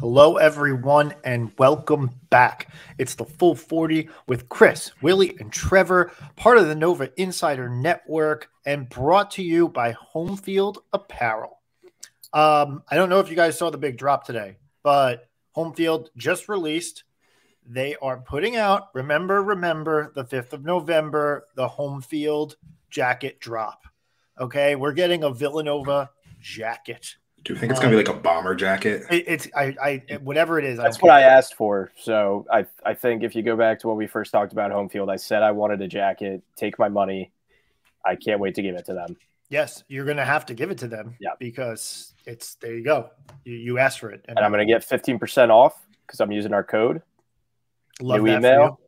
Hello, everyone, and welcome back. It's the Full 40 with Chris, Willie, and Trevor, part of the Nova Insider Network, and brought to you by Homefield Apparel. I don't know if you guys saw the big drop today, but Homefield just released. They are putting out, remember, the 5th of November, the Homefield jacket drop. Okay, we're getting a Villanova jacket. Do you think it's going to be like a bomber jacket? Whatever it is. That's what I asked for. So I think if you go back to when we first talked about Homefield, I said I wanted a jacket. Take my money. I can't wait to give it to them. Yes, you're going to have to give it to them. Yeah, because it's there. You go. You asked for it, and I'm going to get 15% off because I'm using our code. Love New that email.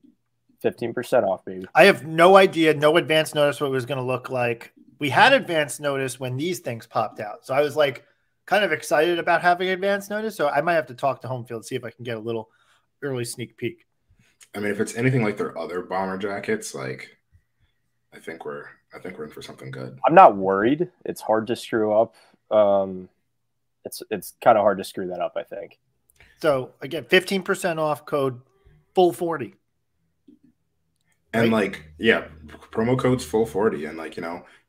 15% off, baby. I have no idea, no advance notice what it was going to look like. We had advance notice when these things popped out, so I was like, kind of excited about having advance notice, so I might have to talk to Homefield, see if I can get a little early sneak peek. I mean, if it's anything like their other bomber jackets, like I think we're in for something good. I'm not worried. It's hard to screw up. It's kind of hard to screw that up, I think. So again, 15% off, code full 40. And like, yeah, promo code's full 40, and like,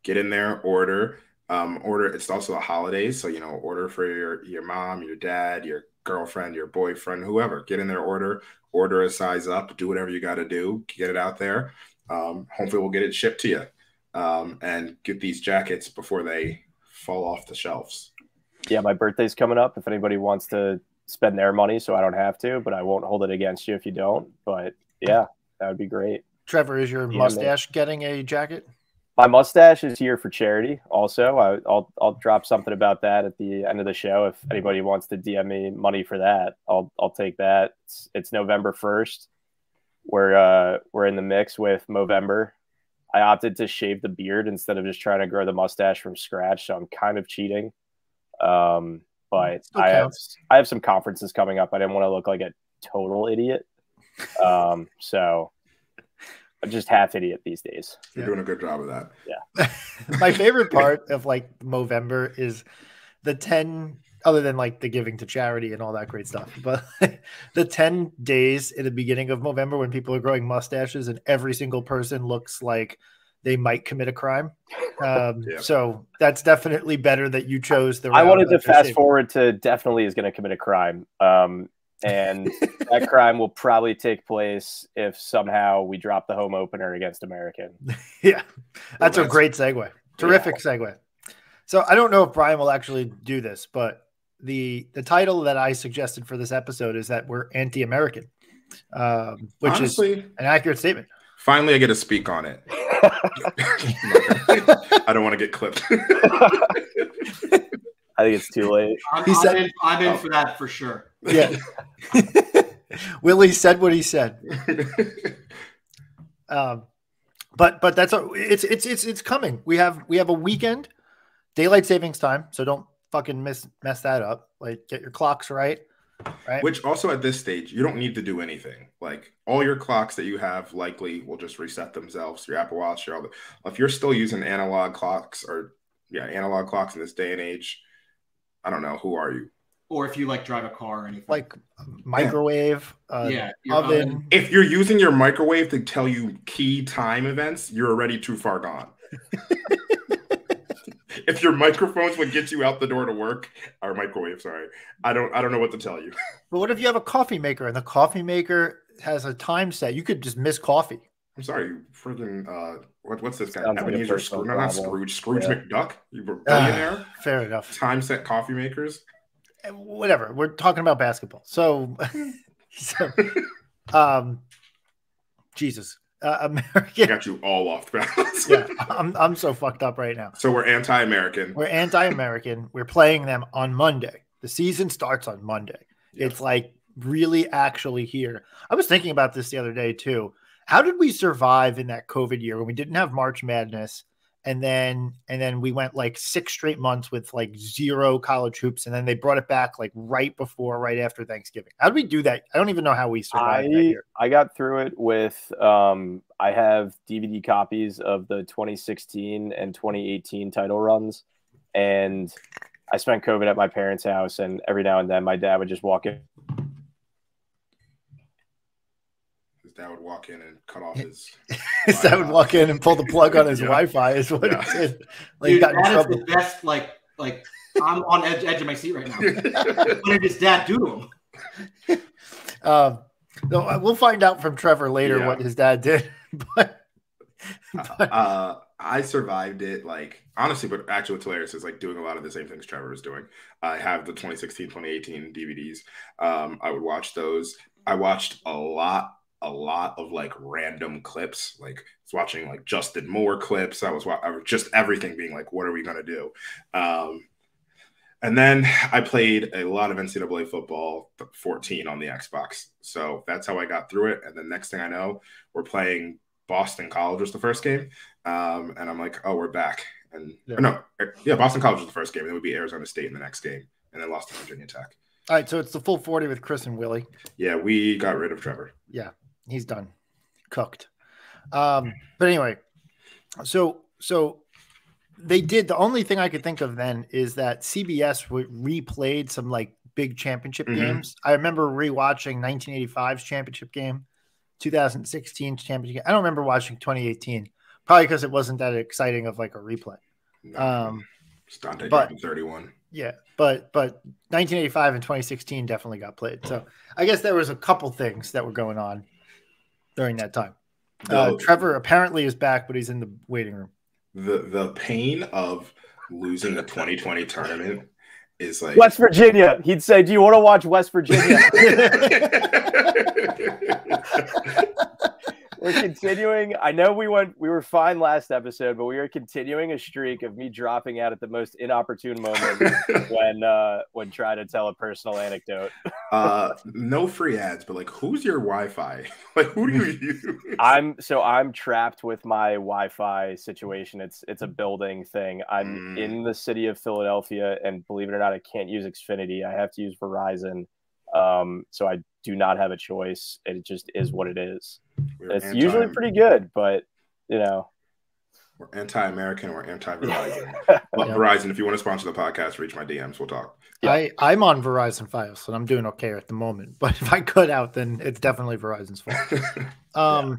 get in there, order. It's also the holidays, so order for your mom, your dad, your girlfriend, your boyfriend, whoever. Get in there, order a size up, do whatever you got to do, get it out there. Hopefully we'll get it shipped to you, and get these jackets before they fall off the shelves. Yeah, my birthday's coming up. If anybody wants to spend their money, so I don't have to, but I won't hold it against you if you don't. But yeah, that would be great. Trevor, is your mustache getting a jacket? My mustache is here for charity. Also, I'll drop something about that at the end of the show. If anybody wants to DM me money for that, I'll take that. It's November 1st. We're in the mix with Movember. I opted to shave the beard instead of just trying to grow the mustache from scratch, so I'm kind of cheating. But I have some conferences coming up. I didn't want to look like a total idiot. So I'm just half idiot these days. You're doing a good job of that. Yeah. My favorite part of like Movember is the 10, other than like the giving to charity and all that great stuff, but the 10 days in the beginning of Movember when people are growing mustaches and every single person looks like they might commit a crime. So that's definitely better that you chose the route. I wanted to fast forward to definitely is going to commit a crime. And that crime will probably take place if somehow we drop the home opener against American. Yeah, that's a great segue. Terrific segue. So I don't know if Brian will actually do this, but the title that I suggested for this episode is that we're anti-American, which honestly, is an accurate statement. Finally, I get to speak on it. I don't want to get clipped. I think it's too late. I'm in for that for sure. Yeah. Willie said what he said. But that's it's coming. We have a weekend, daylight savings time, so don't fucking mess that up. Like, get your clocks right. Which also at this stage, you don't need to do anything. Like, all your clocks that you have likely will just reset themselves. Your Apple Watch, if you're still using analog clocks in this day and age, I don't know, who are you? Or if you like drive a car or anything. Like microwave, oven. If you're using your microwave to tell you key time events, you're already too far gone. If your microphones would get you out the door to work, or microwave, sorry, I don't know what to tell you. But what if you have a coffee maker and the coffee maker has a time set? You could just miss coffee. I'm sorry, you freaking what's this guy? Sounds Ebenezer like Scrooge, not Scrooge McDuck. You were a billionaire. Fair enough. Time set coffee makers. Whatever. We're talking about basketball. So Jesus. American. I got you all off balance. Yeah, I'm so fucked up right now. So we're anti-American. We're anti-American. We're playing them on Monday. The season starts on Monday. Yeah. It's like really actually here. I was thinking about this the other day too. How did we survive in that COVID year when we didn't have March Madness And then we went like 6 straight months with like 0 college hoops. And then they brought it back like right after Thanksgiving. How did we do that? I don't even know how we survived that year. I got through it with, I have DVD copies of the 2016 and 2018 title runs. And I spent COVID at my parents' house. And every now and then my dad would just walk in. His dad would walk in and cut off his. His dad would walk in and pull the plug on his Wi-Fi. Is what he did. Like, dude, that is the best. Like I'm on edge of my seat right now. What did his dad do to him? No, we'll find out from Trevor later what his dad did. but I survived it. Like, honestly, but actually what's hilarious is like doing a lot of the same things Trevor was doing. I have the 2016, 2018 DVDs. I would watch those. I watched a lot of like random clips. Like I was watching like Justin Moore clips. I was just everything being like, what are we gonna do? And then I played a lot of NCAA football 14 on the Xbox. So that's how I got through it. And the next thing I know, we're playing Boston College was the first game. And I'm like, oh, we're back. And Boston College was the first game. And then we beat Arizona State in the next game and then lost to Virginia Tech. All right. So it's the full 40 with Chris and Willie. Yeah, we got rid of Trevor. Yeah, he's done. Cooked. But anyway, so they did. The only thing I could think of then is that CBS replayed some like big championship games. I remember rewatching 1985's championship game, 2016 championship game. I don't remember watching 2018, probably because it wasn't that exciting of like a replay. Dante dropping 31. Yeah, but 1985 and 2016 definitely got played. So I guess there was a couple things that were going on during that time. Trevor apparently is back, but he's in the waiting room. The pain of losing the 2020 tournament is like West Virginia. He'd say, "Do you want to watch West Virginia?" We're continuing. I know we were fine last episode, but we are continuing a streak of me dropping out at the most inopportune moment when trying to tell a personal anecdote. No free ads, but like, who's your Wi-Fi? Like, who do you use? I'm trapped with my Wi-Fi situation. It's a building thing. I'm in the city of Philadelphia, and believe it or not, I can't use Xfinity. I have to use Verizon. So I do not have a choice. It just is what it is. It's usually pretty good, but you know, we're anti-American. We're anti-Verizon. But Verizon, if you want to sponsor the podcast, reach my DMs. We'll talk. Yeah. I'm on Verizon Fios, and I'm doing okay at the moment. But if I cut out, then it's definitely Verizon's fault. All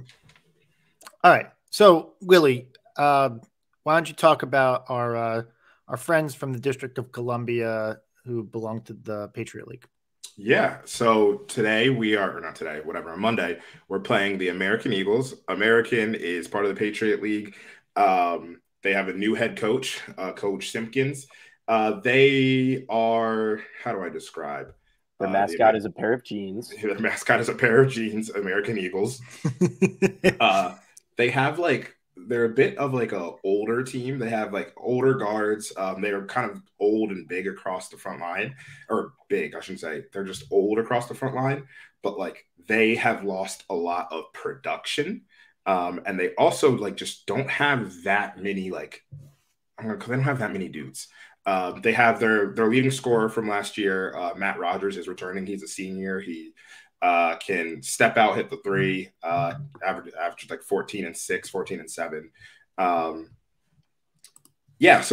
right. So Willie, why don't you talk about our friends from the District of Columbia who belong to the Patriot League? Yeah. So today on Monday, we're playing the American Eagles. American is part of the Patriot League. They have a new head coach, Coach Simpkins. They are, how do I describe? The mascot is a pair of jeans. The mascot is a pair of jeans, American Eagles. They have they're a bit of like a older team. They have like older guards. They're kind of old and big across the front line, or big, I shouldn't say. They're just old across the front line, but like they have lost a lot of production. And they also like just don't have that many they don't have that many dudes. They have their leading scorer from last year, Matt Rogers, is returning. He's a senior. He can step out, hit the three, average like 14 and 6, 14 and 7. So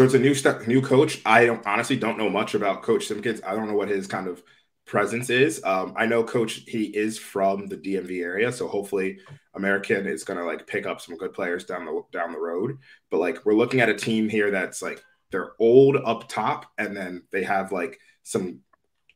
it's a new coach. I honestly don't know much about Coach Simpkins. I don't know what his kind of presence is. I know Coach, he is from the DMV area, so hopefully American is going to like pick up some good players down the road. But like we're looking at a team here that's like they're old up top, and then they have like some,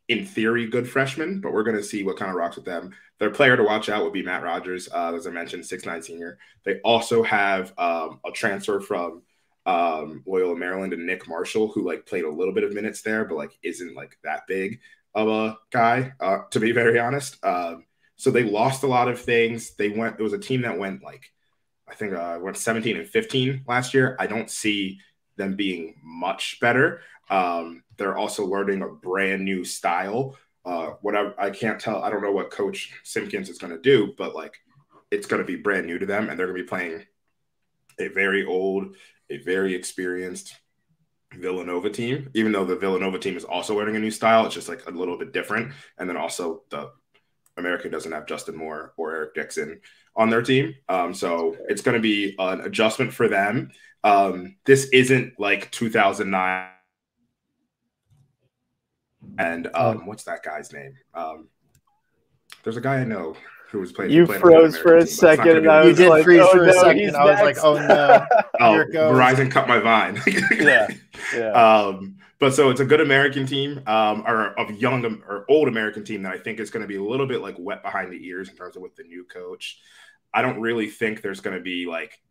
in theory, good freshmen, but we're going to see what kind of rocks with them. Their player to watch out would be Matt Rogers, as I mentioned, 6'9" senior. They also have a transfer from Loyola Maryland, and Nick Marshall, who like played a little bit of minutes there, but like isn't like that big of a guy, to be very honest. So they lost a lot of things. It was a team that went went 17 and 15 last year. I don't see them being much better. They're also learning a brand new style. I can't tell. I don't know what Coach Simpkins is going to do, but like it's going to be brand new to them, and they're going to be playing a very old, a very experienced Villanova team, even though the Villanova team is also learning a new style. It's just like a little bit different. And then also the American doesn't have Justin Moore or Eric Dixon on their team. So it's going to be an adjustment for them. This isn't like 2009. And what's that guy's name? There's a guy I know who was playing. You froze for a second. And I was you did like, freeze oh, for a no, second. I was like, oh no. Oh, Verizon cut my vine. Yeah. But so it's a good American team, or a young or old American team that I think is going to be a little bit like wet behind the ears in terms of with the new coach. I don't really think there's going to be like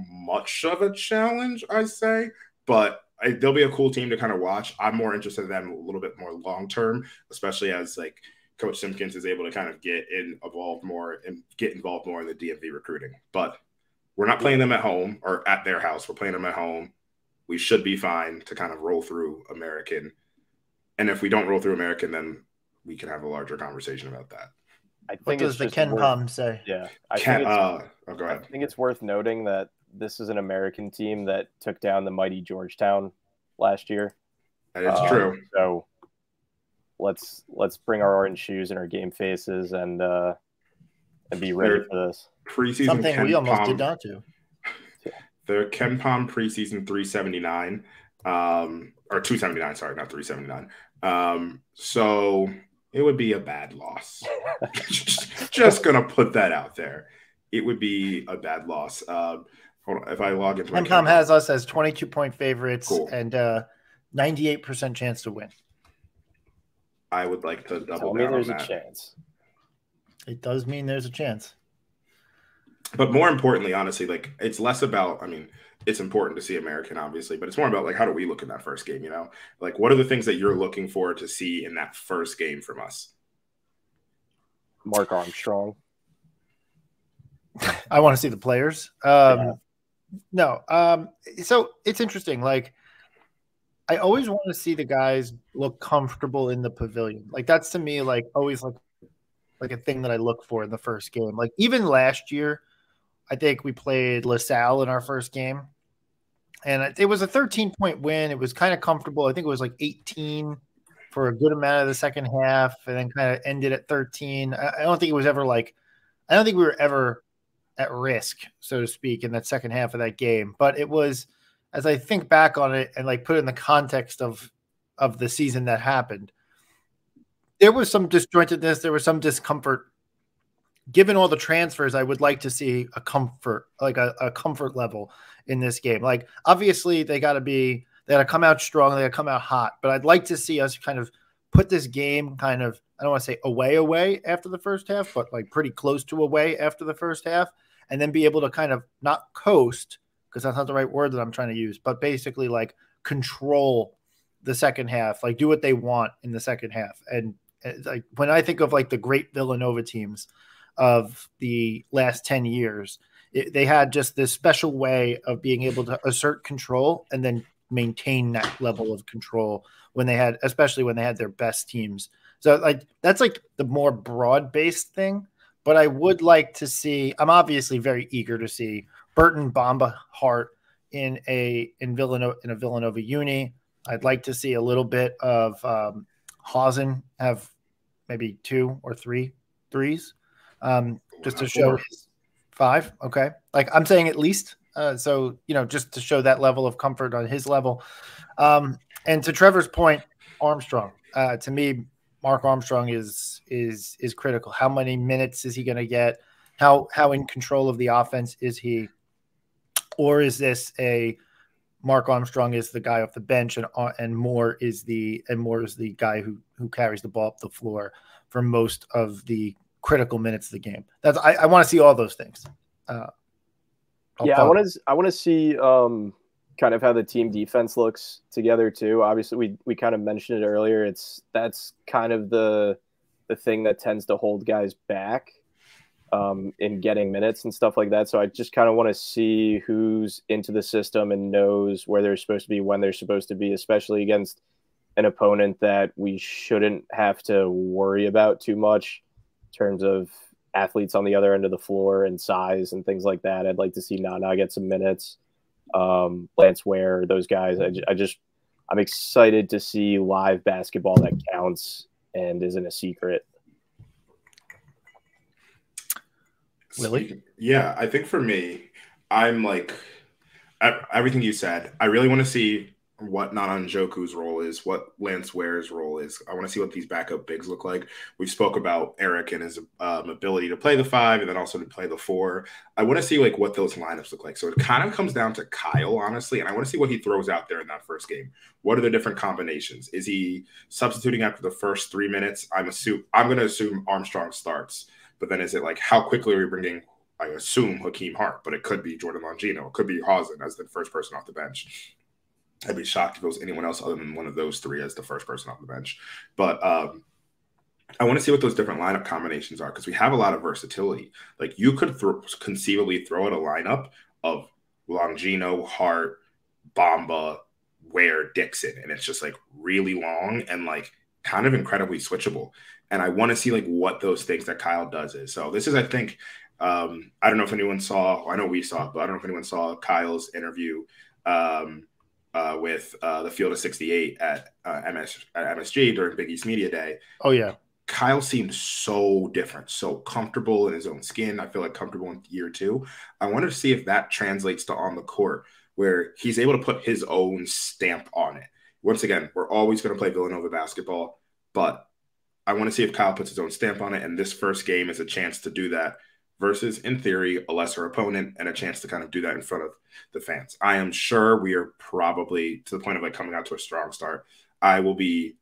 much of a challenge, I say, but they'll be a cool team to kind of watch. I'm more interested in them a little bit more long term, especially as like Coach Simpkins is able to kind of get involved more in the DMV recruiting. But we're not playing them at home or at their house. We're playing them at home. We should be fine to kind of roll through American. And if we don't roll through American, then we can have a larger conversation about that. What does the Ken Palm say? Yeah. Go ahead. I think it's worth noting that this is an American team that took down the mighty Georgetown last year. That is true. So let's bring our orange shoes and our game faces and be ready for this. Preseason something Ken we almost Palm, did not do. The Ken Palm preseason 379, or 279, sorry, not 379. So it would be a bad loss. Just gonna put that out there. It would be a bad loss. Hold on, if I log into Ken Palm has us as 22-point favorites. Cool. And 98% chance to win. I would like to double Tell me down there's on a that. chance. It does mean there's a chance. But more importantly, honestly, like it's less about, I mean, it's important to see American, obviously, but it's more about like, how do we look in that first game, you know? Like, what are the things that you're looking for to see in that first game from us? Mark Armstrong. I want to see the players. So it's interesting. Like, I always want to see the guys look comfortable in the pavilion. Like, that's to me, like, always like a thing that I look for in the first game. Like, even last year, I think we played LaSalle in our first game, and it was a 13-point win. It was kind of comfortable. I think it was like 18 for a good amount of the second half, and then kind of ended at 13. I don't think it was ever like – I don't think we were ever at risk, so to speak, in that second half of that game. But it was – as I think back on it and like put it in the context of the season that happened, there was some disjointedness. There was some discomfort. Given all the transfers, I would like to see a comfort level in this game. Like, obviously they got to come out strong. They got to come out hot, but I'd like to see us kind of put this game kind of, I don't want to say away after the first half, but like pretty close to away after the first half, and then be able to kind of not coast, because that's not the right word that I'm trying to use, but basically like control the second half, like do what they want in the second half. And like when I think of like the great Villanova teams of the last 10 years, they had just this special way of being able to assert control and then maintain that level of control especially when they had their best teams. So like, that's like the more broad-based thing, but I would like to see, I'm obviously very eager to see Burton Bamba Hart in a Villanova uni. I'd like to see a little bit of Hausen have maybe 2 or 3 threes, just to show his 5. Okay. Like I'm saying at least, so, you know, just to show that level of comfort on his level. And to Trevor's point, Armstrong, to me, Mark Armstrong is critical. How many minutes is he going to get? How in control of the offense is he? Or is this a Mark Armstrong is the guy off the bench and Moore is the guy who carries the ball up the floor for most of the critical minutes of the game? That's I want to see all those things. I want to see kind of how the team defense looks together too. Obviously, we kind of mentioned it earlier. That's kind of the thing that tends to hold guys back in getting minutes and stuff like that. So I just kind of want to see who's into the system and knows where they're supposed to be, when they're supposed to be, especially against an opponent that we shouldn't have to worry about too much in terms of athletes on the other end of the floor and size and things like that. I'd like to see Nana get some minutes. Lance Ware, those guys. I'm excited to see live basketball that counts and isn't a secret. Willie? Yeah, I think for me, I'm like everything you said. I really want to see what Nanan Njoku's role is, what Lance Ware's role is. I want to see what these backup bigs look like. We spoke about Eric and his ability to play the 5 and then also to play the 4. I want to see like what those lineups look like. So it kind of comes down to Kyle, honestly, and I want to see what he throws out there in that first game. What are the different combinations? Is he substituting after the first 3 minutes? I'm going to assume Armstrong starts, but then is it like how quickly are we bringing? I assume Hakeem Hart, but it could be Jordan Longino. It could be Hausen as the first person off the bench. I'd be shocked if it was anyone else other than one of those 3 as the first person off the bench. But I want to see what those different lineup combinations are because we have a lot of versatility. Like you could conceivably throw out a lineup of Longino, Hart, Bamba, Ware, Dixon, and it's just like really long and like kind of incredibly switchable. And I want to see like what those things that Kyle does is. So this is, I think, I don't know if anyone saw. I know we saw, but I don't know if anyone saw Kyle's interview with the Field of 68 at MSG during Big East Media Day. Oh, yeah. Kyle seemed so different, so comfortable in his own skin. I feel like comfortable in year 2. I wanted to see if that translates to on the court, where he's able to put his own stamp on it. Once again, we're always going to play Villanova basketball, but I want to see if Kyle puts his own stamp on it, and this first game is a chance to do that versus, in theory, a lesser opponent and a chance to kind of do that in front of the fans. I am sure we are probably to the point of like coming out to a strong start. I will be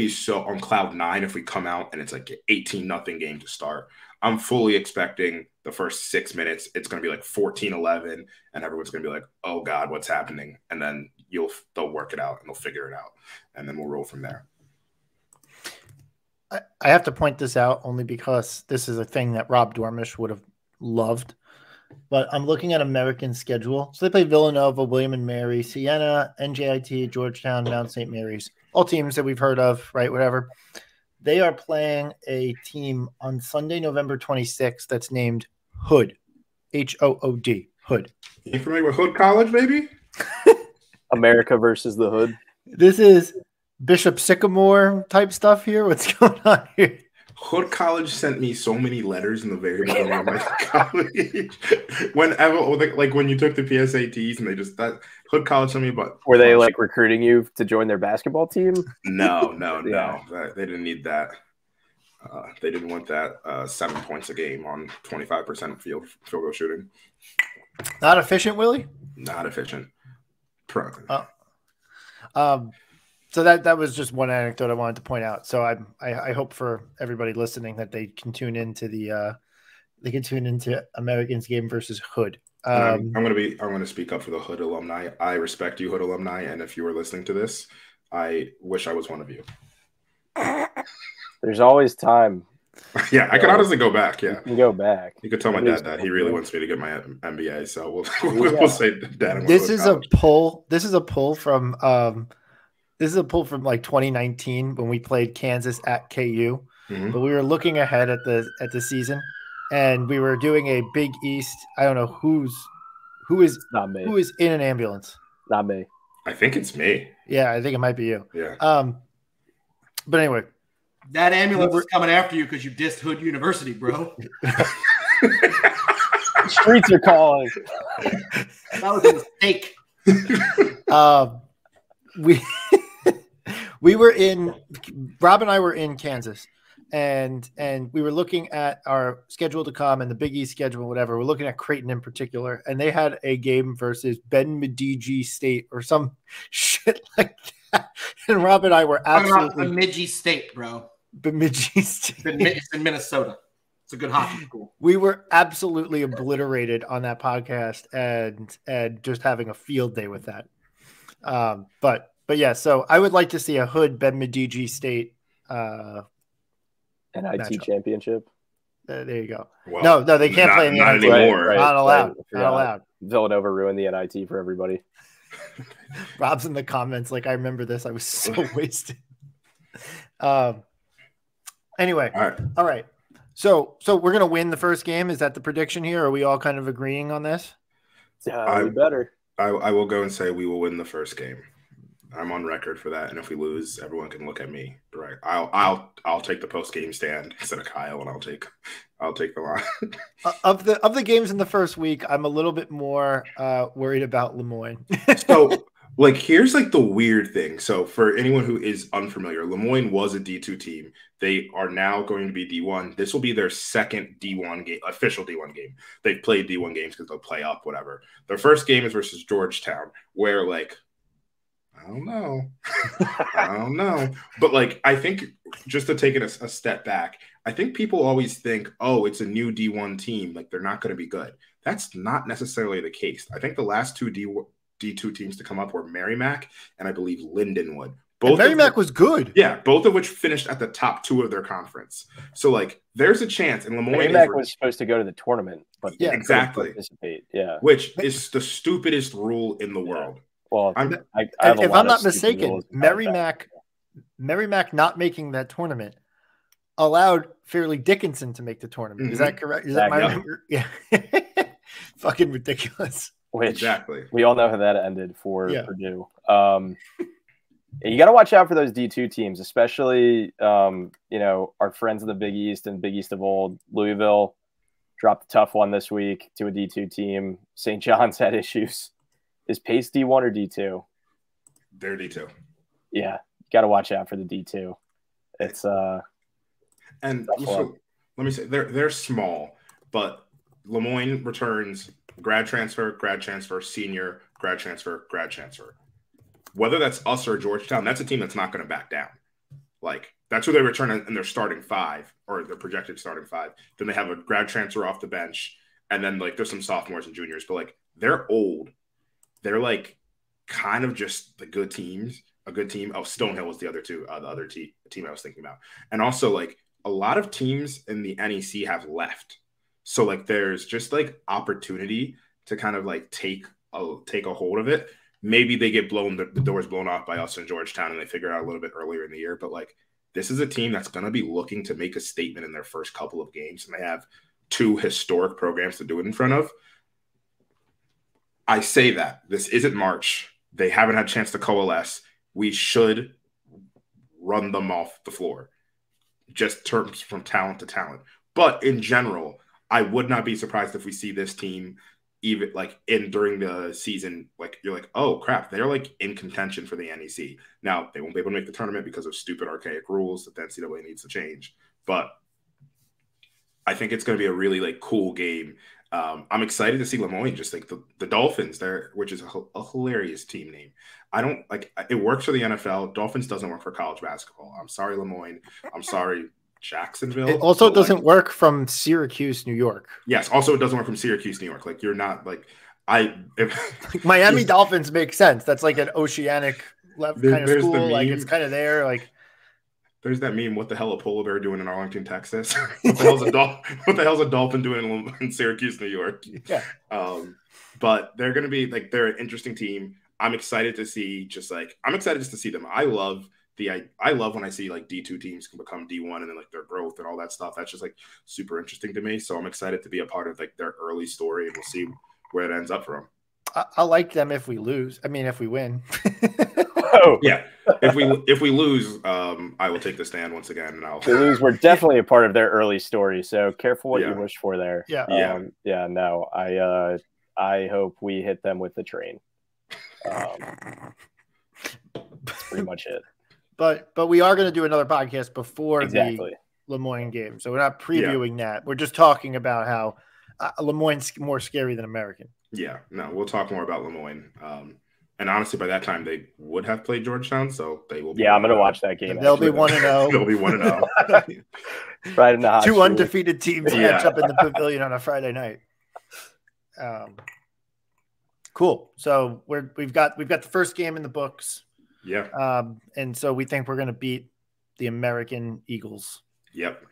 so on cloud 9 if we come out and it's like an 18-0 game to start. I'm fully expecting the first 6 minutes, it's going to be like 14-11, and everyone's going to be like, oh, God, what's happening? And then they'll work it out and they'll figure it out, and then we'll roll from there. I have to point this out only because this is a thing that Rob Dormish would have loved. But I'm looking at American schedule. So they play Villanova, William and Mary, Siena, NJIT, Georgetown, Mount St. Mary's. All teams that we've heard of, right? Whatever. They are playing a team on Sunday, November 26th that's named Hood. Hood. Hood. You familiar with Hood College, maybe? America versus the Hood. This is Bishop Sycamore type stuff here. What's going on here? Hood College sent me so many letters in the very beginning of my college. Whenever, like when you took the PSATs and they just that Hood College sent me about. Were they like recruiting you to join their basketball team? No. Yeah. They didn't need that. They didn't want that 7 points a game on 25% field goal shooting. Not efficient, Willie? Not efficient. So that was just one anecdote I wanted to point out. So I hope for everybody listening that they can tune into Americans game versus Hood. I'm going to speak up for the Hood alumni. I respect you, Hood alumni, and if you are listening to this, I wish I was one of you. There's always time. Yeah, I can honestly go back. Yeah, you can go back. You could tell my dad that he really wants me to get my MBA. So we'll say Dad. This is a poll. This is a poll from like 2019 when we played Kansas at KU. Mm-hmm. But we were looking ahead at the season, and we were doing a Big East. I don't know who is not me. Who is in an ambulance? Not me. I think it's me. Yeah, I think it might be you. Yeah. But anyway, that ambulance is coming after you because you dissed Hood University, bro. The streets are calling. That was a mistake. Rob and I were in Kansas, and we were looking at our schedule to come and the Big East schedule, whatever. We're looking at Creighton in particular, and they had a game versus Bemidji State or some shit like that. And Rob and I were absolutely Bemidji State, bro. Bemidji State. It's in Minnesota. It's a good hockey school. We were absolutely obliterated on that podcast and just having a field day with that. But yeah, so I would like to see a Hood Bemidji State NIT matchup. championship. There you go. Well, no, they can't play in the not NIT. anymore. Right, Not allowed. Right. Not allowed. Villanova ruined the NIT for everybody. Rob's in the comments like, I remember this. I was so wasted. Anyway, all right. So we're gonna win the first game. Is that the prediction here? Are we all kind of agreeing on this? We better. I will go and say we will win the first game. I'm on record for that, and if we lose, everyone can look at me. Right? I'll take the post game stand instead of Kyle, and I'll take the line. Of the games in the first week, I'm a little bit more worried about Lemoyne. So, like, here's like the weird thing. So, for anyone who is unfamiliar, Lemoyne was a D2 team. They are now going to be D1. This will be their second D1 game, official D1 game. They've played D1 games because they'll play up, whatever. Their first game is versus Georgetown, where like. I don't know. But like, I think just to take it a step back, I think people always think, oh, it's a new D1 team. Like they're not going to be good. That's not necessarily the case. I think the last two D2 teams to come up were Merrimack and I believe Lindenwood. Merrimack was good. Yeah, both of which finished at the top two of their conference. So like, there's a chance. And Lemoyne Merrimack was supposed to go to the tournament, but yeah, exactly. Participate. Yeah, which is the stupidest rule in the world. Well, if I'm not mistaken, Merrimack not making that tournament allowed Fairleigh Dickinson to make the tournament. Mm-hmm. Is that correct? Is that my number? Yeah. Fucking ridiculous. Which exactly. We all know how that ended for Purdue. You got to watch out for those D2 teams, especially our friends in the Big East and Big East of old. Louisville dropped a tough one this week to a D2 team. St. John's had issues. Is Pace D1 or D2? They're D2. Yeah, you got to watch out for the D2. It's and so, let me say they're small, but Lemoyne returns grad transfer, senior, grad transfer. Whether that's us or Georgetown, that's a team that's not going to back down. Like that's who they return in their starting five or their projected starting five. Then they have a grad transfer off the bench, and then like there's some sophomores and juniors, but like they're old. They're like kind of just the good teams, a good team. Oh, Stonehill was the other team I was thinking about. And also like a lot of teams in the NEC have left. So like there's just like opportunity to kind of like take a hold of it. Maybe they get the doors blown off by us in Georgetown and they figure it out a little bit earlier in the year. But like this is a team that's going to be looking to make a statement in their first couple of games. And they have two historic programs to do it in front of. I say that this isn't March. They haven't had a chance to coalesce. We should run them off the floor. Just terms from talent to talent. But in general, I would not be surprised if we see this team even like during the season, like you're like, oh crap, they're like in contention for the NEC. Now they won't be able to make the tournament because of stupid archaic rules that the NCAA needs to change. But I think it's going to be a really like cool game. I'm excited to see Lemoyne, just like the Dolphins there, which is a hilarious team name. I don't like it works for the NFL. Dolphins doesn't work for college basketball. I'm sorry, Lemoyne. I'm sorry, Jacksonville. It also doesn't work from Syracuse, New York. Yes. Also, it doesn't work from Syracuse, New York. Like you're not like Miami Dolphins make sense. That's like an oceanic kind of school. Like it's kind of there. Like there's that meme. What the hell a polar bear doing in Arlington, Texas? What the hell's a dolphin doing in Syracuse, New York? Yeah. But they're going to be like they're an interesting team. I'm excited to see I'm excited just to see them. I love when I see like D2 teams can become D1 and then like their growth and all that stuff. That's just like super interesting to me. So I'm excited to be a part of like their early story and we'll see where it ends up for them. I like them if we lose. I mean, if we win. Yeah. If we lose, I will take the stand once again. And if we lose, we're definitely a part of their early story. So careful what you wish for there. Yeah. No, I hope we hit them with the train. That's pretty much it. But we are going to do another podcast before the Lemoyne game. So we're not previewing that. We're just talking about how Lemoyne's more scary than American. Yeah, no, we'll talk more about Lemoyne. And honestly, by that time, they would have played Georgetown, so they will be. Yeah, I'm going to watch that game. They'll be 1-0. They'll be 1-0. Right in the hot Two undefeated teams match up in the pavilion on a Friday night. Cool. So we've got the first game in the books. Yeah. And so we think we're going to beat the American Eagles. Yep.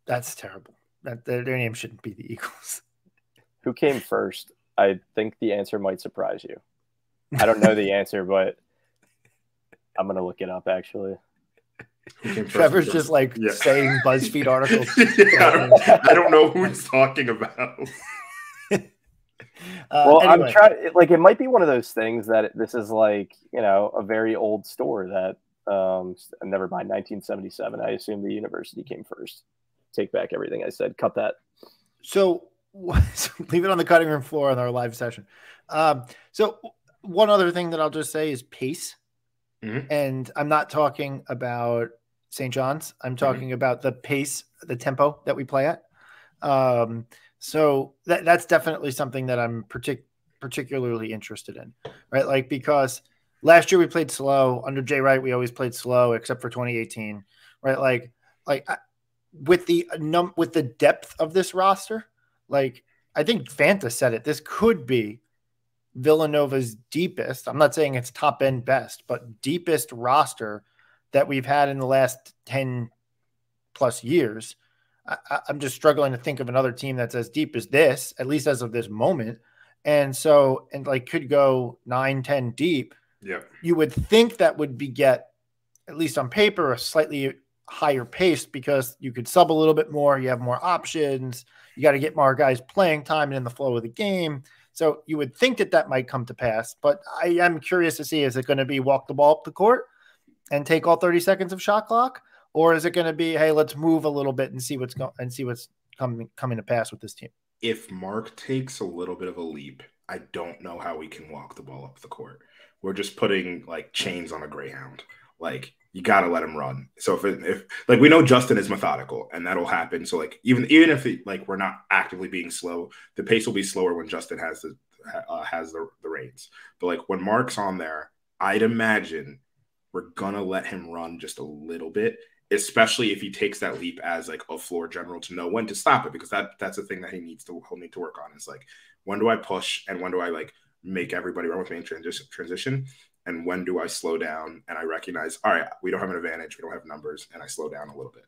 That's terrible. Their name shouldn't be the Eagles. Who came first? I think the answer might surprise you. I don't know the answer, but I'm going to look it up, actually. Trevor's just like saying BuzzFeed articles. I don't know who he's talking about. Well, anyway. I'm trying. Like, it might be one of those things that this is like, a very old store that. Never mind. 1977. I assume the university came first. Take back everything I said. Cut that. So leave it on the cutting room floor on our live session. So one other thing that I'll just say is pace. Mm-hmm. And I'm not talking about St. John's. I'm talking about the pace, the tempo that we play at. So that's definitely something that I'm particularly interested in, right? Like, because last year we played slow under Jay Wright. We always played slow except for 2018, right? Like with the depth of this roster, like, I think Fanta said it, this could be Villanova's deepest. I'm not saying it's top end best, but deepest roster that we've had in the last 10 plus years. I'm just struggling to think of another team that's as deep as this, at least as of this moment. And like could go 9-10 deep. Yeah. You would think that would get, at least on paper, a slightly higher pace, because you could sub a little bit more. You have more options. You got to get more guys playing time and in the flow of the game. So you would think that might come to pass, but I am curious to see, is it going to be walk the ball up the court and take all 30 seconds of shot clock? Or is it going to be, hey, let's move a little bit and see what's coming to pass with this team? If Mark takes a little bit of a leap, I don't know how we can walk the ball up the court. We're just putting like chains on a greyhound. Like, you got to let him run. So if like, we know Justin is methodical and that'll happen. So like, even if we're not actively being slow, the pace will be slower when Justin has the reins. But like, when Mark's on there, I'd imagine we're going to let him run just a little bit, especially if he takes that leap as like a floor general to know when to stop it, because that's the thing that he'll need to work on, is like, when do I push and when do I like make everybody run with me in transition? And when do I slow down and I recognize, all right, we don't have an advantage, we don't have numbers, and I slow down a little bit.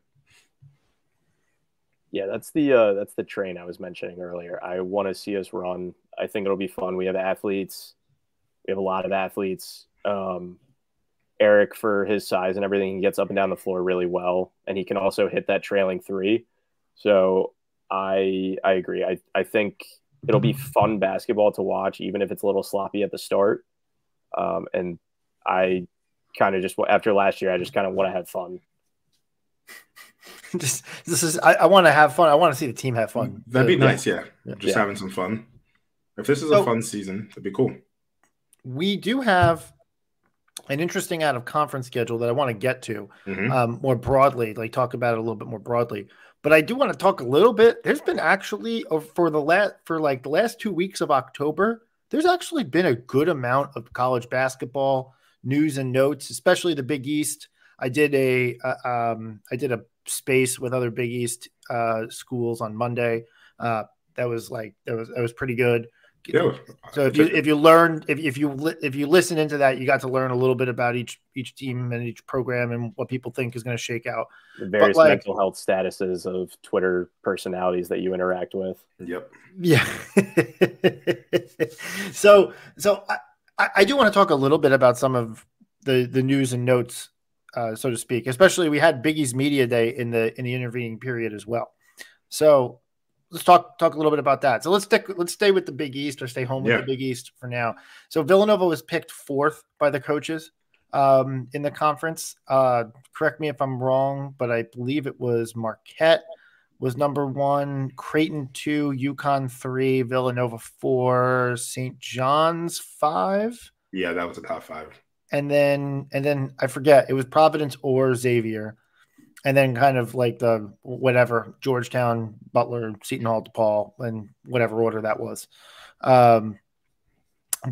Yeah, that's the train I was mentioning earlier. I want to see us run. I think it'll be fun. We have athletes. We have a lot of athletes. Eric, for his size and everything, he gets up and down the floor really well, and he can also hit that trailing three. So I agree. I think it'll be fun basketball to watch, even if it's a little sloppy at the start. And I kind of just, after last year, I just kind of want to have fun. I want to have fun. I want to see the team have fun. That'd be nice. Yeah. Just having some fun. If this is a fun season, that'd be cool. We do have an interesting out of conference schedule that I want to get to more broadly, like talk about it a little bit more broadly. But I do want to talk a little bit. There's been actually for the last 2 weeks of October, there's actually been a good amount of college basketball news and notes, especially the Big East. I did a space with other Big East schools on Monday. That was pretty good. Yeah. So if you listen into that, you got to learn a little bit about each team and each program and what people think is going to shake out. The various mental health statuses of Twitter personalities that you interact with. Yep. Yeah. So I do want to talk a little bit about some of the news and notes, so to speak. Especially, we had Big East Media Day in the intervening period as well. So let's talk a little bit about that. So let's stay with the Big East, or stay home with the Big East for now. So Villanova was picked 4th by the coaches in the conference. Correct me if I'm wrong, but I believe it was Marquette was number 1, Creighton 2, UConn 3, Villanova 4, St. John's 5. Yeah, that was the top 5. And then I forget, it was Providence or Xavier. And then kind of like the whatever, Georgetown, Butler, Seton Hall, DePaul, and whatever order that was. But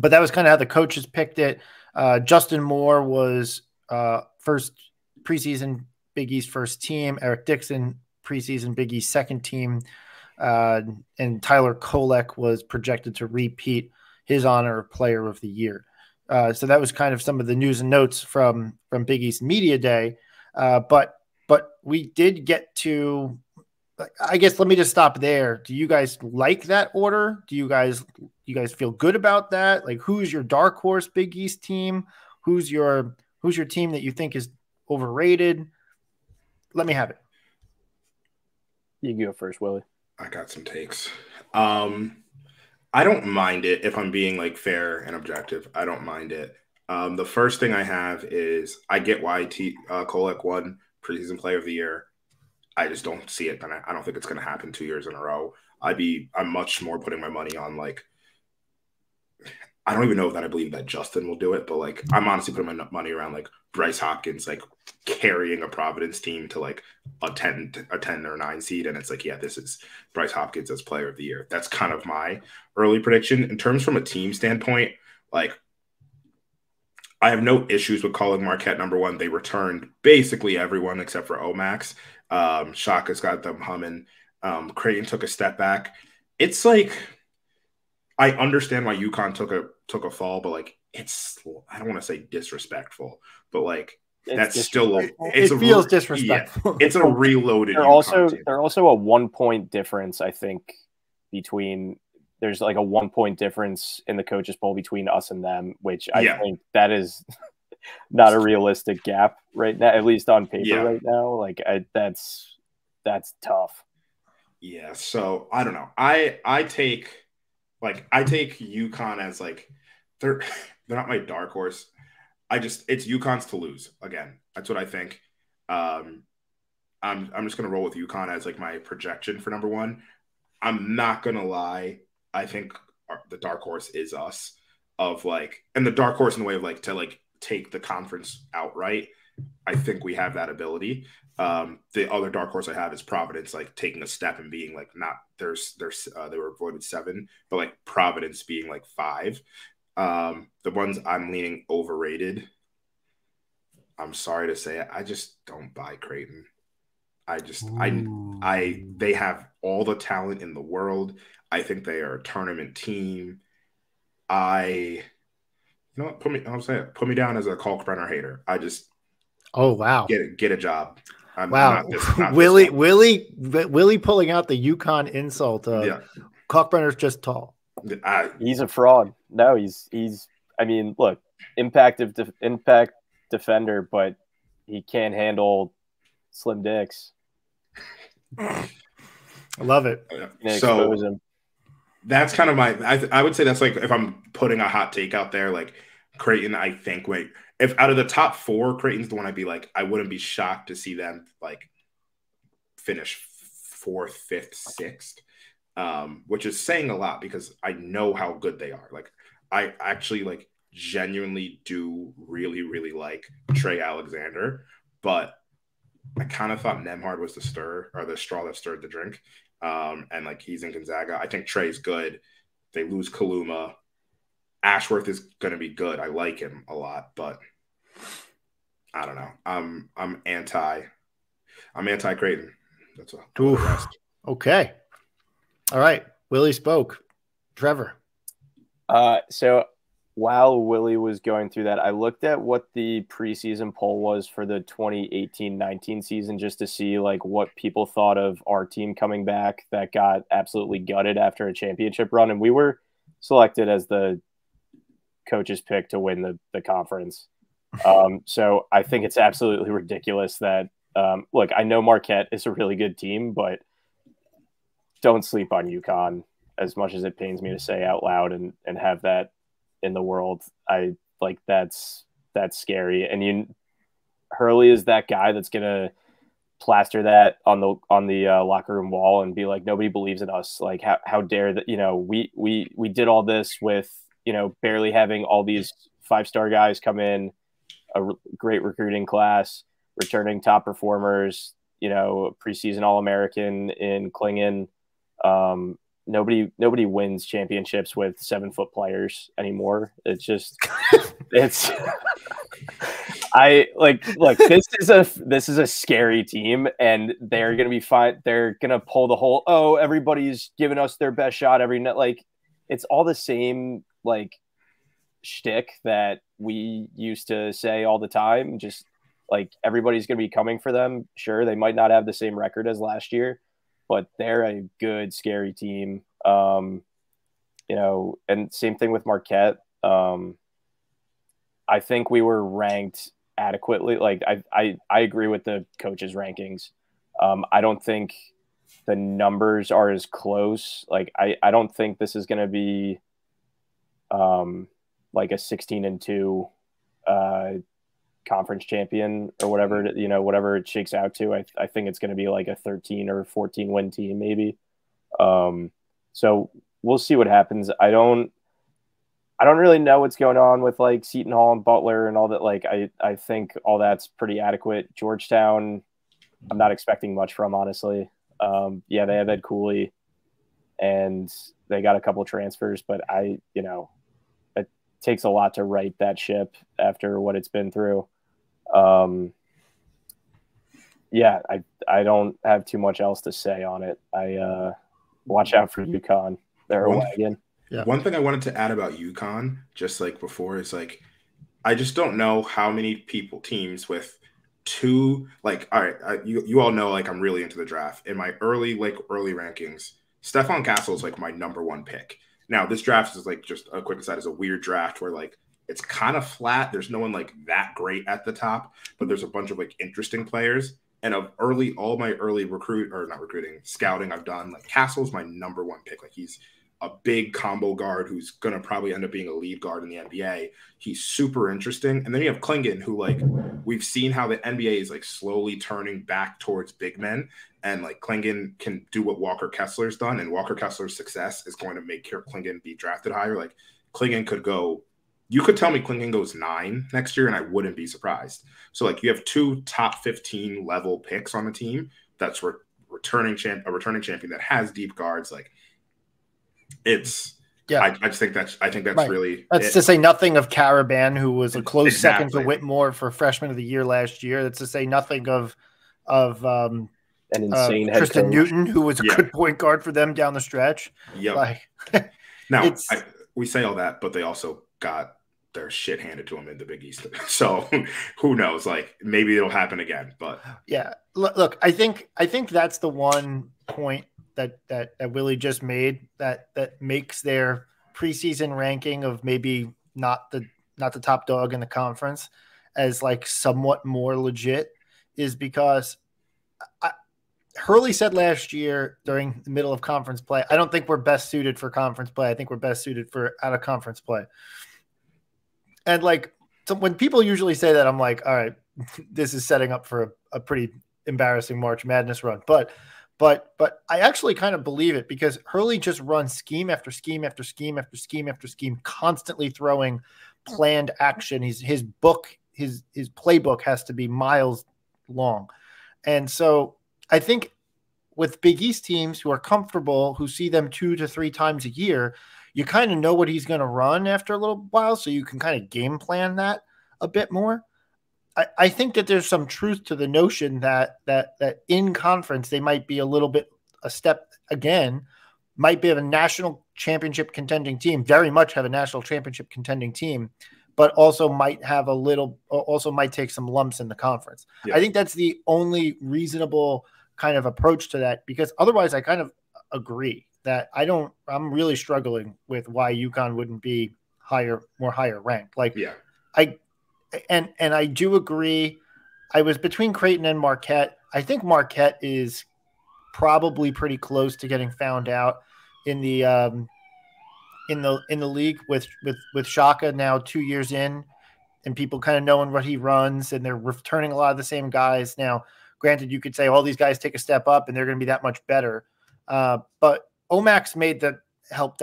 that was kind of how the coaches picked it. Justin Moore was first preseason Big East first team. Eric Dixon, preseason Big East second team. And Tyler Kolek was projected to repeat his honor of Player of the Year. So that was kind of some of the news and notes from Big East Media Day. But we did get to, I guess, let me just stop there. Do you guys like that order? Do you guys feel good about that? Like, who's your dark horse Big East team? Who's your team that you think is overrated? Let me have it. You can go first, Willie. I got some takes. I don't mind it if I'm being like fair and objective. I don't mind it. The first thing I have is I get why Kolek won preseason player of the year. I just don't see it. I don't think it's going to happen 2 years in a row. I'm much more putting my money on like, I don't even know that I believe that Justin will do it, but like I'm honestly putting my money around like Bryce Hopkins, like carrying a Providence team to like a 10 or 9 seed. And it's like, yeah, this is Bryce Hopkins as player of the year. That's kind of my early prediction. In terms from a team standpoint, like I have no issues with calling Marquette number one. They returned basically everyone except for Omax. Shaka's got them humming. Creighton took a step back. It's like, I understand why UConn took a fall, but like it's, I don't want to say disrespectful, but like that's still it feels disrespectful. Yeah, it's a reloaded. They're also a 1 point difference, I think, between. There's like a 1 point difference in the coaches poll between us and them, which I think that is not a realistic gap right now, at least on paper right now. Like that's tough. Yeah. So I don't know. I take UConn as like they're not my dark horse. It's UConn's to lose again. That's what I think. I'm just gonna roll with UConn as like my projection for number one. I'm not gonna lie. I think the dark horse is us and the dark horse in the way of like to like take the conference outright. I think we have that ability. The other dark horse I have is Providence, like taking a step and being like not they were voted 7, but like Providence being like 5. The ones I'm leaning overrated. I'm sorry to say it, I just don't buy Creighton. They have all the talent in the world. I think they are a tournament team. You know what? Put me down as a Kalkbrenner hater. Oh wow, get a job. Wow, Willie pulling out the UConn insult. Kalkbrenner's just tall. He's a fraud. No, he's. I mean, look, impact defender, but he can't handle slim dicks. I love it. So that's kind of I would say that's like if I'm putting a hot take out there, like Creighton, I think if out of the top 4, Creighton's the one I'd be like, I wouldn't be shocked to see them like finish 4th, 5th, 6th, which is saying a lot because I know how good they are. Like I actually like genuinely do really, really like Trey Alexander, but I kind of thought Nemhard was the straw that stirred the drink. And like he's in Gonzaga. I think Trey's good. They lose Kaluma. Ashworth is going to be good. I like him a lot, but I don't know. I'm anti Creighton. That's a okay. All right. Willie spoke. Trevor. So while Willie was going through that, I looked at what the preseason poll was for the 2018-19 season just to see like what people thought of our team coming back that got absolutely gutted after a championship run. And we were selected as the coach's pick to win the conference. So I think it's absolutely ridiculous that, look, I know Marquette is a really good team, but don't sleep on UConn as much as it pains me to say out loud and have that in the world. I like that's scary. And Hurley is that guy that's gonna plaster that on the locker room wall and be like, nobody believes in us. Like how dare that? We did all this with barely having all these 5-star guys come in, a great recruiting class, returning top performers, preseason All-American in Klingon. Nobody wins championships with 7-foot players anymore. It's just, look, this is a scary team and they're going to be fine. They're going to pull the whole, everybody's giving us their best shot every night. Like it's all the same, like shtick that we used to say all the time. Just like everybody's going to be coming for them. Sure. They might not have the same record as last year, but they're a good, scary team. And same thing with Marquette. I think we were ranked adequately. Like I agree with the coaches' rankings. I don't think the numbers are as close. Like I don't think this is going to be like a 16-2 conference champion or whatever, whatever it shakes out to. I think it's going to be like a 13 or 14 win team maybe. So we'll see what happens. I don't really know what's going on with like Seton Hall and Butler and all that. Like I think all that's pretty adequate. Georgetown, I'm not expecting much from, honestly. Yeah, they have Ed Cooley and they got a couple of transfers, but it takes a lot to right that ship after what it's been through. Yeah, I don't have too much else to say on it. I watch out for UConn. They're a wagon. Yeah. One thing I wanted to add about UConn, just like before, is like I just don't know how many teams with two, like, all right, you all know, like, I'm really into the draft. In my early rankings, Stephon Castle is like my #1 pick. Now, this draft is like, just a quick aside, is a weird draft where like it's kind of flat. There's no one like that great at the top, but there's a bunch of like interesting players. And of all my early scouting I've done, like Castle's my #1 pick. Like he's a big combo guard who's going to probably end up being a lead guard in the NBA. He's super interesting. And then you have Klingon, who like we've seen how the NBA is like slowly turning back towards big men. And like Klingon can do what Walker Kessler's done. And Walker Kessler's success is going to make Klingon be drafted higher. Like Klingon could go, you could tell me Klingon goes 9 next year and I wouldn't be surprised. So like you have 2 top 15 level picks on the team. That's a returning champion that has deep guards. Like, it's I just think that's right. really that's to say nothing of Caravan, who was a close second to Whitmore for freshman of the year last year. That's to say nothing of an insane head Tristan coach. Newton, who was a good point guard for them down the stretch. Like now we say all that, but they also got their shit handed to them in the Big East. So who knows? Like maybe it'll happen again. But yeah, look, I think that's the one point that Willie just made that makes their preseason ranking of maybe not the top dog in the conference as like somewhat more legit, is because Hurley said last year during the middle of conference play, I don't think we're best suited for conference play. I think we're best suited for out of conference play. And like, so when people usually say that, I'm like, all right, this is setting up for a pretty embarrassing March Madness run. But I actually kind of believe it, because Hurley just runs scheme after scheme after scheme after scheme after scheme, constantly throwing planned action. His playbook has to be miles long. And so I think with Big East teams who are comfortable, who see them 2 to 3 times a year, you kind of know what he's going to run after a little while, so you can kind of game plan that a bit more. I think that there's some truth to the notion that in conference they might be a step again, might be a national championship contending team, very much have a national championship contending team, but also might take some lumps in the conference. Yeah. I think that's the only reasonable kind of approach to that, because otherwise I kind of agree that I'm really struggling with why UConn wouldn't be more higher ranked. Like, yeah, And I do agree. I was between Creighton and Marquette. I think Marquette is probably pretty close to getting found out in the league with Shaka now 2 years in, and people kind of knowing what he runs, and they're returning a lot of the same guys. Now, granted, you could say all these guys take a step up and they're going to be that much better. But Omax helped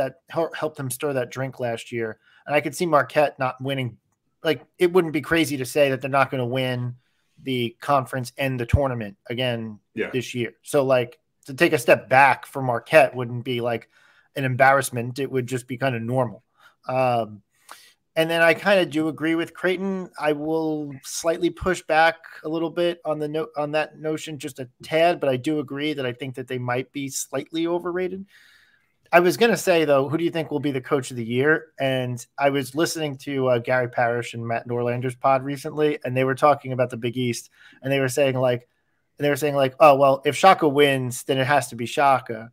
him stir that drink last year, and I could see Marquette not winning. Like, it wouldn't be crazy to say that they're not going to win the conference and the tournament again this year. So, like, to take a step back for Marquette wouldn't be like an embarrassment. It would just be kind of normal. And then I kind of do agree with Creighton. I will slightly push back a little bit on that notion, just a tad, but I do agree that I think that they might be slightly overrated. I was going to say, though, who do you think will be the coach of the year? And I was listening to Gary Parrish and Matt Norlander's pod recently, and they were talking about the Big East, and they were saying like, oh, well, if Shaka wins, then it has to be Shaka.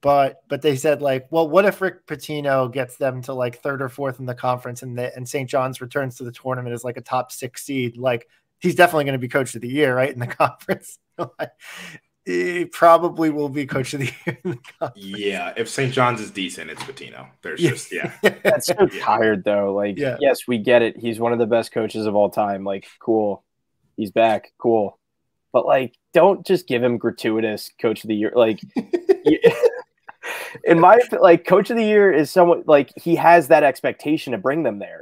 But they said, like, well, what if Rick Pitino gets them to like 3rd or 4th in the conference, and St. John's returns to the tournament as like a top 6 seed? Like, he's definitely going to be coach of the year, right, in the conference. He probably will be coach of the year in the conference. Yeah, if St. John's is decent, it's Pitino. There's just That's so tired though. Like, yes, we get it. He's one of the best coaches of all time. Like, cool, he's back, cool. But like, don't just give him gratuitous coach of the year. Like, in my coach of the year is someone like he has that expectation to bring them there.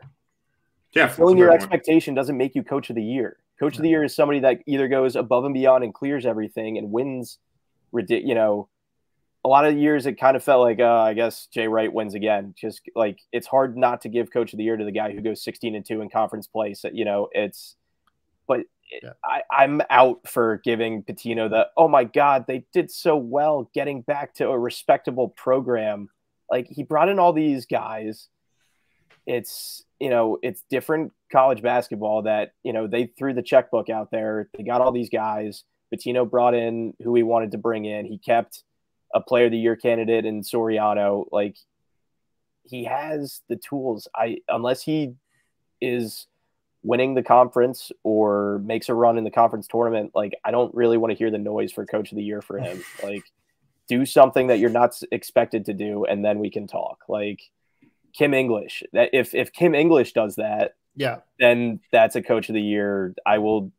Yeah, filling your expectation doesn't make you coach of the year. Coach of the year is somebody that either goes above and beyond and clears everything and wins. You know, a lot of years it kind of felt like, I guess Jay Wright wins again. Just like it's hard not to give coach of the year to the guy who goes 16-2 in conference play. So, you know, I'm out for giving Pitino the, oh my God, they did so well getting back to a respectable program. Like he brought in all these guys. It's, you know, it's different college basketball that, you know, they threw the checkbook out there. They got all these guys. Pitino brought in who he wanted to bring in. He kept a player of the year candidate in Soriano. Like he has the tools. Unless he is winning the conference or makes a run in the conference tournament, like I don't really want to hear the noise for coach of the year for him. Like do something that you're not expected to do, and then we can talk. Like Kim English, that if Kim English does that, then that's a coach of the year. I will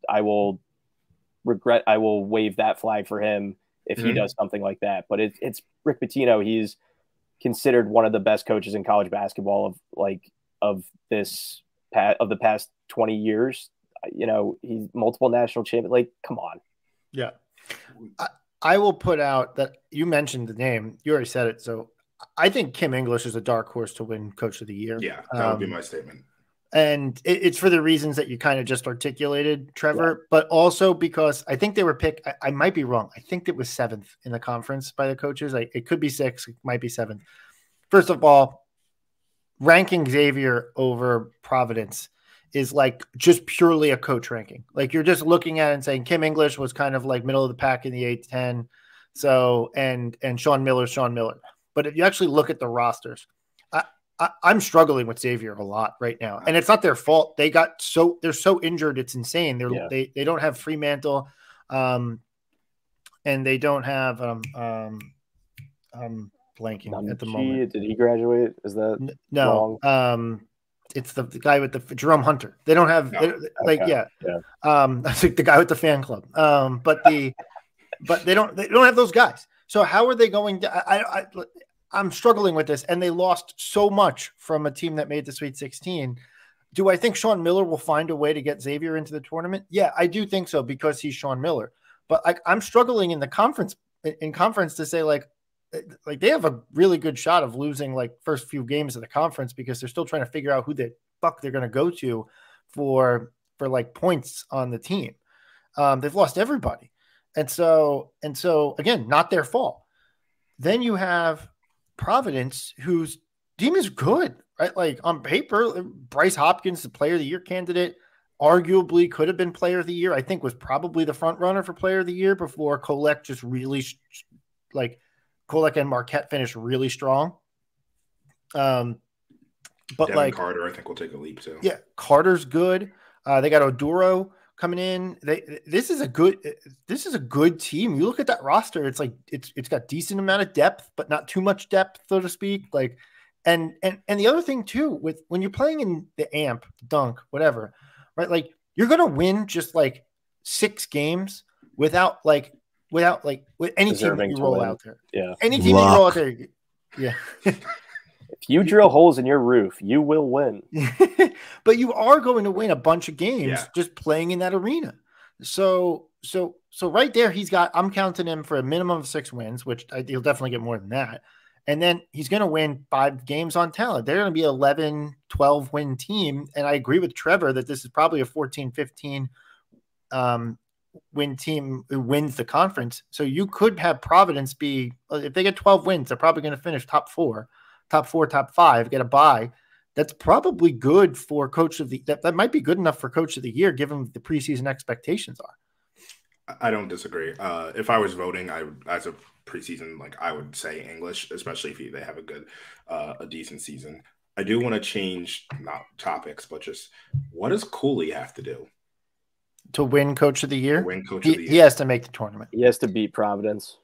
wave that flag for him if he does something like that. But it's Rick Pitino. He's considered one of the best coaches in college basketball of the past 20 years. You know, he's multiple national champion. Like, come on. Yeah. I will put out that you mentioned the name. You already said it. So I think Kim English is a dark horse to win coach of the year. Yeah, that would be my statement. And it's for the reasons that you kind of just articulated, Trevor, but also because I think they were picked. I might be wrong. I think it was 7th in the conference by the coaches. It could be 6th, it might be 7th. First of all, ranking Xavier over Providence is like just purely a coach ranking. Like you're just looking at it and saying Kim English was kind of like middle of the pack in the 8-10. So, and Sean Miller. But if you actually look at the rosters, I'm struggling with Xavier a lot right now, and it's not their fault. They're so injured, it's insane. They don't have Fremantle, and they don't have blanking at the moment. Did he graduate? Is that no? Wrong? It's the guy with the Jerome Hunter. They don't have I think the guy with the fan club. But they don't have those guys. So how are they going to? I'm struggling with this, and they lost so much from a team that made the Sweet 16. Do I think Sean Miller will find a way to get Xavier into the tournament? Yeah, I do think so because he's Sean Miller. But I'm struggling in the conference to say like they have a really good shot of losing like first few games of the conference because they're still trying to figure out who the fuck they're going to go to for like points on the team. They've lost everybody. And so again, not their fault. Then you have Providence, whose team is good, right? Like on paper, Bryce Hopkins, the player of the year candidate, arguably could have been player of the year. I think was probably the front runner for player of the year before Kolek just really Kolek and Marquette finished really strong. But Devin like Carter, I think will take a leap too. Yeah, Carter's good. They got Oduro coming in. This is a good team. You look at that roster, it's like it's got decent amount of depth, but not too much depth, so to speak. Like, and the other thing too, with when you're playing in the AMP, dunk, whatever, right? Like you're gonna win just like 6 games without with any team that you roll out there. Yeah, any team that you roll out there. Yeah. If you drill holes in your roof, you will win. But you are going to win a bunch of games just playing in that arena. So right there, I'm counting him for a minimum of 6 wins, which he'll definitely get more than that. And then he's going to win 5 games on talent. They're going to be 11, 12 win team. And I agree with Trevor that this is probably a 14, 15 win team who wins the conference. So you could have Providence be, if they get 12 wins, they're probably going to finish top 4, top 5, get a bye. That's probably good for coach of the, that might be good enough for coach of the year, given the preseason expectations are. I don't disagree. If I was voting, as a preseason, I would say English, especially if they have a decent season. I do want to change, not topics, but just what does Cooley have to do? to win Coach of the Year. Win Coach of the Year. He has to make the tournament. He has to beat Providence.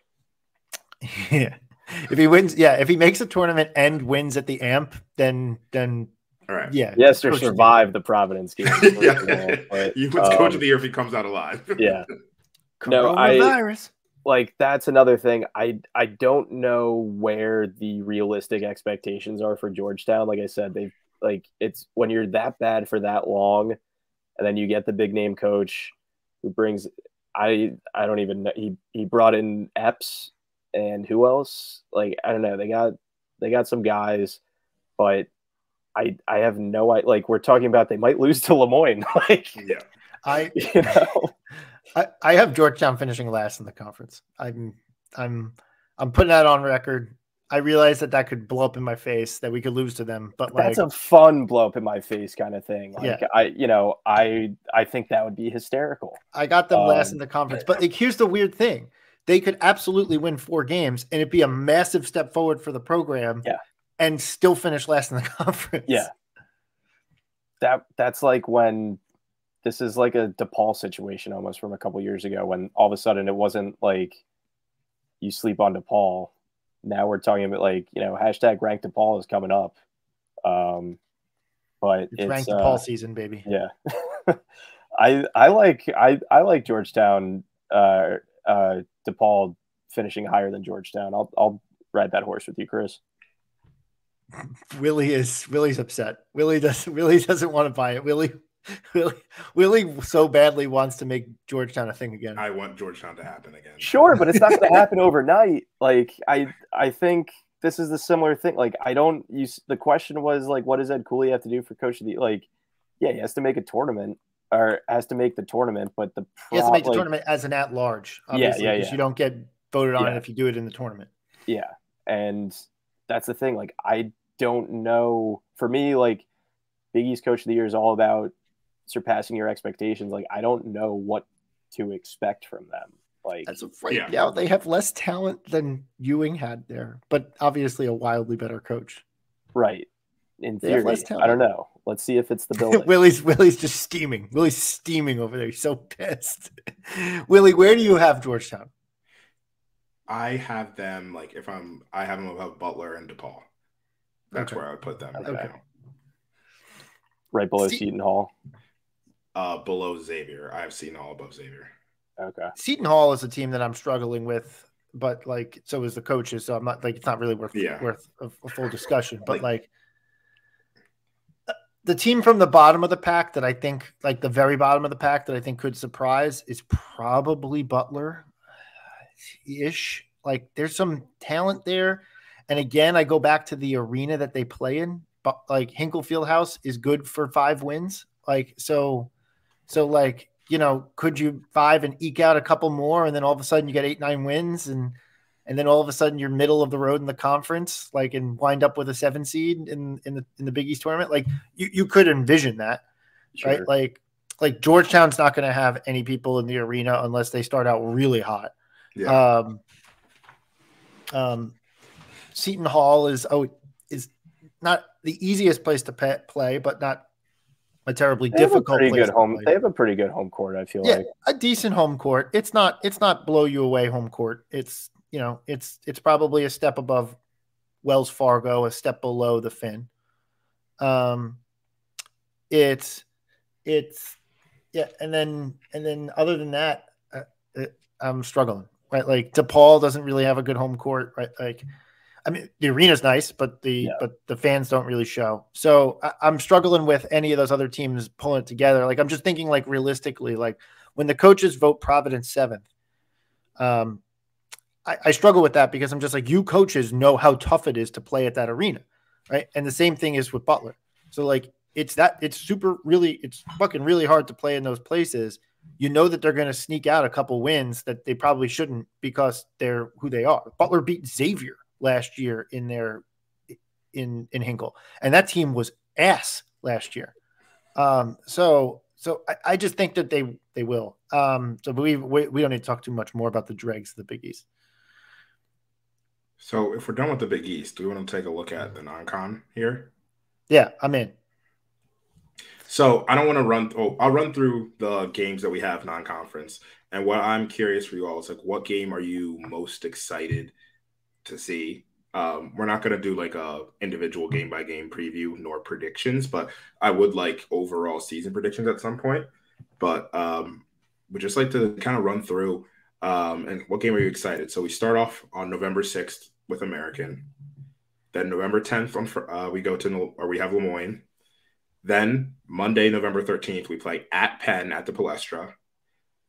Yeah. If he wins, if he makes a tournament and wins at the AMP, then all right. Yeah. He has to survive the Providence game. He wins Coach of the Year if he comes out alive. Yeah. Coronavirus. That's another thing. I don't know where the realistic expectations are for Georgetown. Like I said, it's when you're that bad for that long, and then you get the big name coach who brings I don't even know, he brought in Epps and who else? Like I don't know. They got some guys, but I have no idea. Like we're talking about, they might lose to Lemoyne. I have Georgetown finishing last in the conference. I'm putting that on record. I realize that could blow up in my face, that we could lose to them, but that's a fun blow up in my face kind of thing. Like I think that would be hysterical. I got them last in the conference, but here's the weird thing: they could absolutely win 4 games, and it'd be a massive step forward for the program. Yeah. And still finish last in the conference. Yeah. That's like when this is like a DePaul situation almost from a couple years ago, when all of a sudden it wasn't like you sleep on DePaul. Now we're talking about hashtag ranked DePaul is coming up. But it's ranked DePaul season, baby. Yeah. I like Georgetown, DePaul finishing higher than Georgetown. I'll ride that horse with you, Chris. Willie's upset. Willie doesn't want to buy it. Willie so badly wants to make Georgetown a thing again. I want Georgetown to happen again. Sure, but it's not going to happen overnight. Like I think this is the similar thing. Like the question was like, what does Ed Cooley have to do for coach of the he has to make a tournament or has to make the tournament, but he has to make the tournament as an at-large. Obviously, because you don't get voted on it if you do it in the tournament. Yeah, and that's the thing. Like, I don't know. For me, like, Big East Coach of the Year is all about surpassing your expectations. Like, I don't know what to expect from them. Like, that's right. Yeah, they have less talent than Ewing had there, but obviously a wildly better coach. Right. In theory, I don't know. Let's see if it's the building. Willie's just steaming. Willie's steaming over there. He's so pissed. Willie, where do you have Georgetown? I have them I have them above Butler and DePaul. That's where I would put them. Okay. Right below Seton Hall. Below Xavier. I have Seton Hall above Xavier. Okay. Seton Hall is a team that I'm struggling with, but so is the coaches. So I'm not it's not really worth a full discussion. But the team from the bottom of the pack that I think, the very bottom of the pack that I think could surprise is probably Butler. Ish. There's some talent there, and again I go back to the arena that they play in, but Hinkle Fieldhouse is good for 5 wins. Could you 5 and eke out a couple more, and then all of a sudden you get 8-9 wins, and then all of a sudden you're middle of the road in the conference, and wind up with a 7 seed in the Big East tournament. You could envision that. Sure. Right? Georgetown's not going to have any people in the arena unless they start out really hot. Yeah. Seton Hall is not the easiest place to play, but not a terribly difficult place. They have a pretty good home court. I feel like a decent home court. It's not blow you away home court. It's it's probably a step above Wells Fargo, a step below the Finn. And then other than that, I'm struggling. Right, DePaul doesn't really have a good home court, right? The arena's nice, but the fans don't really show. So I'm struggling with any of those other teams pulling it together. I'm just thinking realistically, when the coaches vote Providence 7th, I struggle with that because I'm just you coaches know how tough it is to play at that arena, right? And the same thing is with Butler. So it's fucking really hard to play in those places. You know that they're going to sneak out a couple wins that they probably shouldn't because they're who they are. Butler beat Xavier last year in Hinkle, and that team was ass last year. So I just think that they will. So we don't need to talk too much more about the dregs of the Big East. So if we're done with the Big East, do we want to take a look at the non-con here? Yeah, I'm in. So I don't want to run. Oh, I'll run through the games that we have non-conference. And what I'm curious for you all is like, what game are you most excited to see? We're not going to do like a individual game by game preview nor predictions, but I would like overall season predictions at some point. But we'd just like to kind of run through. And what game are you excited? So we start off on November 6th with American. Then November 10th we have Lemoyne. Then Monday, November 13th, we play at Penn at the Palestra.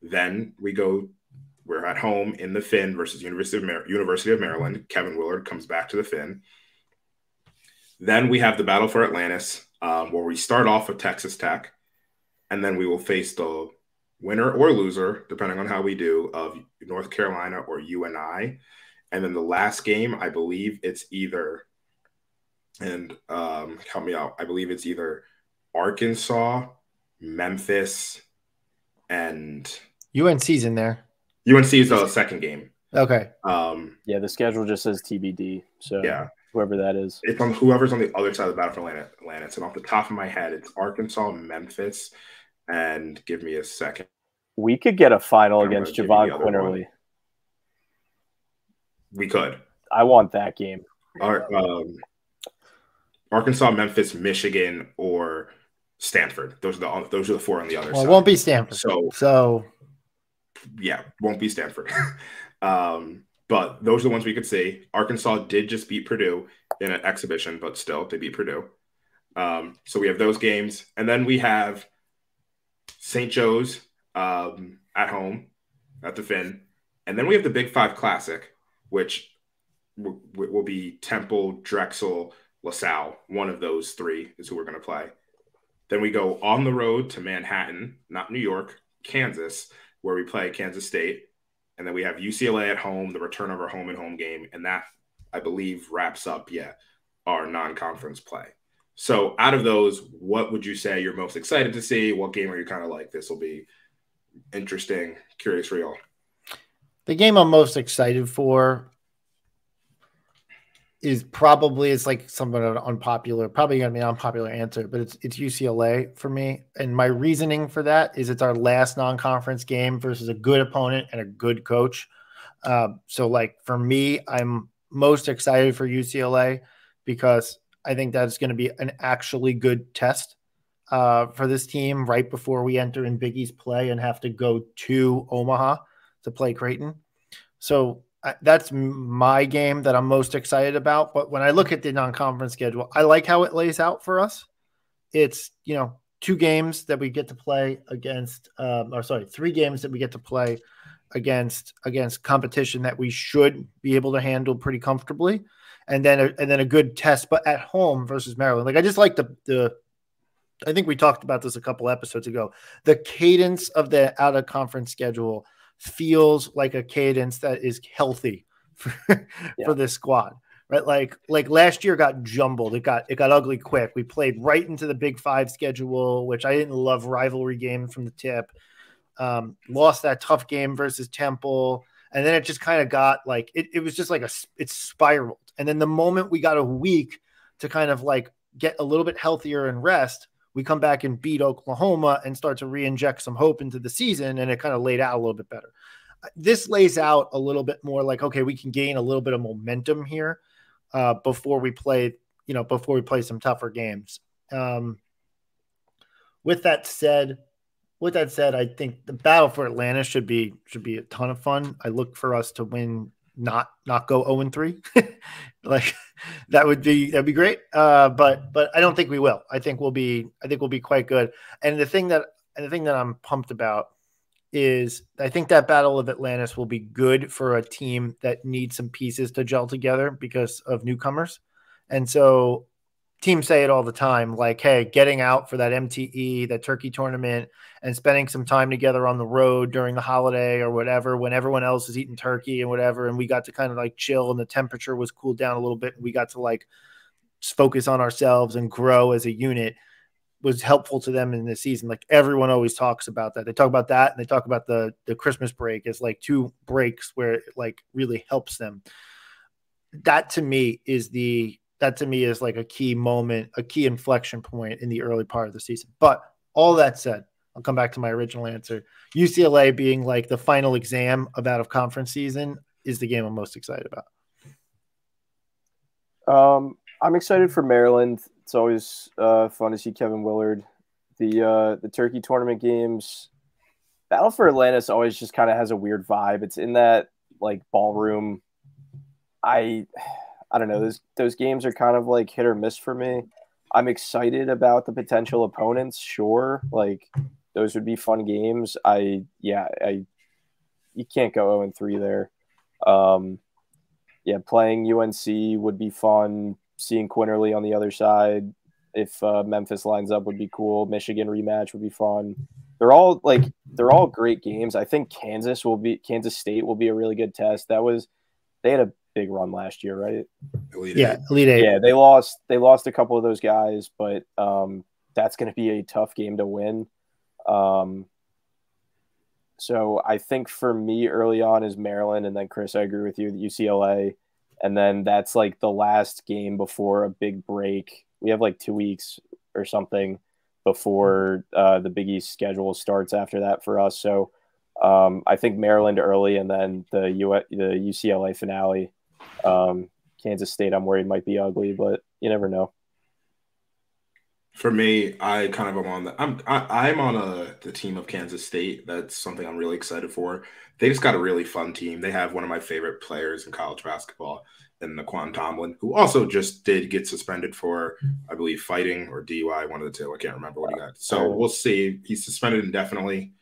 Then we're at home in the Finn versus University of Maryland. Kevin Willard comes back to the Finn. Then we have the battle for Atlantis, where we start off with Texas Tech, and then we will face the winner or loser, depending on how we do, of North Carolina or UNI. And then the last game, I believe it's either, and help me out, I believe it's either Arkansas, Memphis, and UNC's in there. UNC is the second game. Okay. Yeah, the schedule just says TBD. So yeah, whoever that is. It's on whoever's on the other side of the battle for Atlantis. And off the top of my head, it's Arkansas, Memphis, and give me a second. We could get a final against Javon Quinterly. We could. I want that game. Arkansas, Memphis, Michigan, or Stanford. Those are the four on the other side. It won't be Stanford. So yeah, won't be Stanford. But those are the ones we could see. Arkansas did just beat Purdue in an exhibition, but still they beat Purdue. So we have those games, and then we have St. Joe's at home at the Finn, and then we have the Big Five Classic, which will be Temple, Drexel, LaSalle. One of those three is who we're going to play. Then we go on the road to Manhattan, not New York, Kansas, where we play Kansas State. And then we have UCLA at home, the return of our home and home game. And that, I believe, wraps up, our non-conference play. So out of those, what would you say you're most excited to see? What game are you kind of like, this will be interesting, curious for y'all? The game I'm most excited for is probably, it's like somewhat of an unpopular, probably going to be an unpopular answer, but it's UCLA for me. And my reasoning for that is it's our last non-conference game versus a good opponent and a good coach. So like for me, I'm most excited for UCLA because I think that's going to be an actually good test for this team right before we enter in Big East play and have to go to Omaha to play Creighton. So that's my game that I'm most excited about. But when I look at the non-conference schedule, I like how it lays out for us. It's, 2 games that we get to play against, 3 games that we get to play against competition that we should be able to handle pretty comfortably. And then a good test, but at home versus Maryland. Like I just like I think we talked about this a couple episodes ago. The cadence of the out of conference schedule feels like a cadence that is healthy for this squad, right? Like last year got jumbled. It got ugly quick. We played right into the Big Five schedule, which I didn't love rivalry games from the tip. Lost that tough game versus Temple. And then it just kind of got like, it was just like it spiraled. And then the moment we got a week to kind of like get a little bit healthier and rest, we come back and beat Oklahoma and start to re-inject some hope into the season, and it kind of laid out a little bit better. This lays out a little bit more like, okay, we can gain a little bit of momentum here before we play some tougher games. With that said, I think the battle for Atlanta should be a ton of fun. I look for us to win, not go 0-3. Like that'd be great. But I don't think we will. I think we'll be quite good. And the thing that I'm pumped about is I think that Battle of Atlantis will be good for a team that needs some pieces to gel together because of newcomers. And so teams say it all the time, like, hey, getting out for that MTE, that turkey tournament, and spending some time together on the road during the holiday or whatever, when everyone else is eating turkey and whatever, and we got to kind of like chill and the temperature was cooled down a little bit, and we got to like focus on ourselves and grow as a unit, was helpful to them in the season. Like everyone always talks about that. They talk about that, and they talk about the Christmas break as like 2 breaks where it like really helps them. That to me is the that to me is like a key moment, a key inflection point in the early part of the season. But all that said, I'll come back to my original answer. UCLA being like the final exam of out of conference season is the game I'm most excited about. I'm excited for Maryland. It's always fun to see Kevin Willard. The Turkey tournament games, Battle for Atlantis always just kind of has a weird vibe. It's in that like ballroom. I don't know. Those games are kind of like hit or miss for me. I'm excited about the potential opponents. Sure, like those would be fun games. You can't go 0-3 there. Playing UNC would be fun. Seeing Quinterly on the other side, if Memphis lines up, would be cool. Michigan rematch would be fun. They're all great games. I think Kansas State will be a really good test. They had a big run last year, right? Elite Eight. Yeah, they lost a couple of those guys, but that's going to be a tough game to win. So I think for me early on is Maryland, and then Chris, I agree with you, UCLA, and then that's like the last game before a big break. We have like 2 weeks or something before the Big East schedule starts after that for us. So I think Maryland early, and then the UCLA finale. Kansas State, I'm worried might be ugly, but you never know. For me, I kind of am on the team of Kansas State. That's something I'm really excited for. They just got a really fun team. They have one of my favorite players in college basketball, in Naquan Tomlin, who also just did get suspended for, I believe, fighting or DUI, one of the two. I can't remember what he got. So we'll see. He's suspended indefinitely.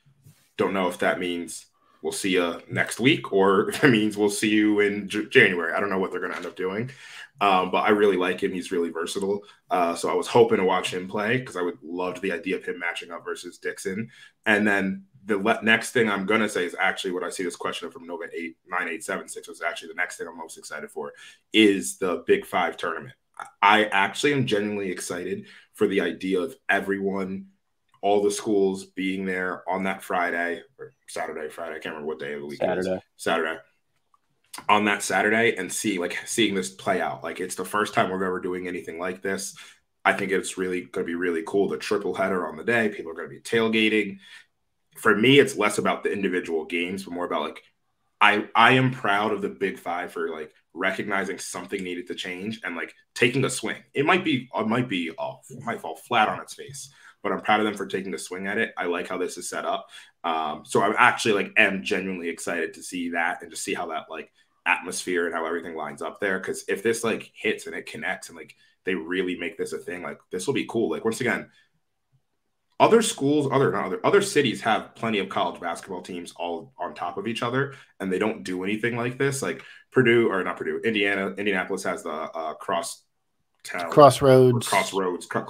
Don't know if that means we'll see you next week or if it means we'll see you in January. I don't know what they're going to end up doing. But I really like him. He's really versatile. So I was hoping to watch him play because I would love the idea of him matching up versus Dixon. And then the next thing I'm going to say is actually what I see this question from Nova 9876 was actually the next thing I'm most excited for is the Big Five tournament. I actually am genuinely excited for the idea of everyone, all the schools being there on that Friday or Friday. I can't remember what day of the week it is. Saturday. On that Saturday and seeing this play out. Like it's the first time we're ever doing anything like this. I think it's really going to be really cool. The triple header on the day, people are going to be tailgating. For me, it's less about the individual games, but more about like, I am proud of the Big Five for like recognizing something needed to change and like taking a swing. It might fall flat on its face, but I'm proud of them for taking a swing at it. I like how this is set up. So I'm actually am genuinely excited to see that and to see how that like atmosphere and how everything lines up there. Cause if this like hits and it connects and like they really make this a thing, like this will be cool. Like once again, other schools, other cities have plenty of college basketball teams all on top of each other, and they don't do anything like this. Like Indianapolis has the Crossroads Classic.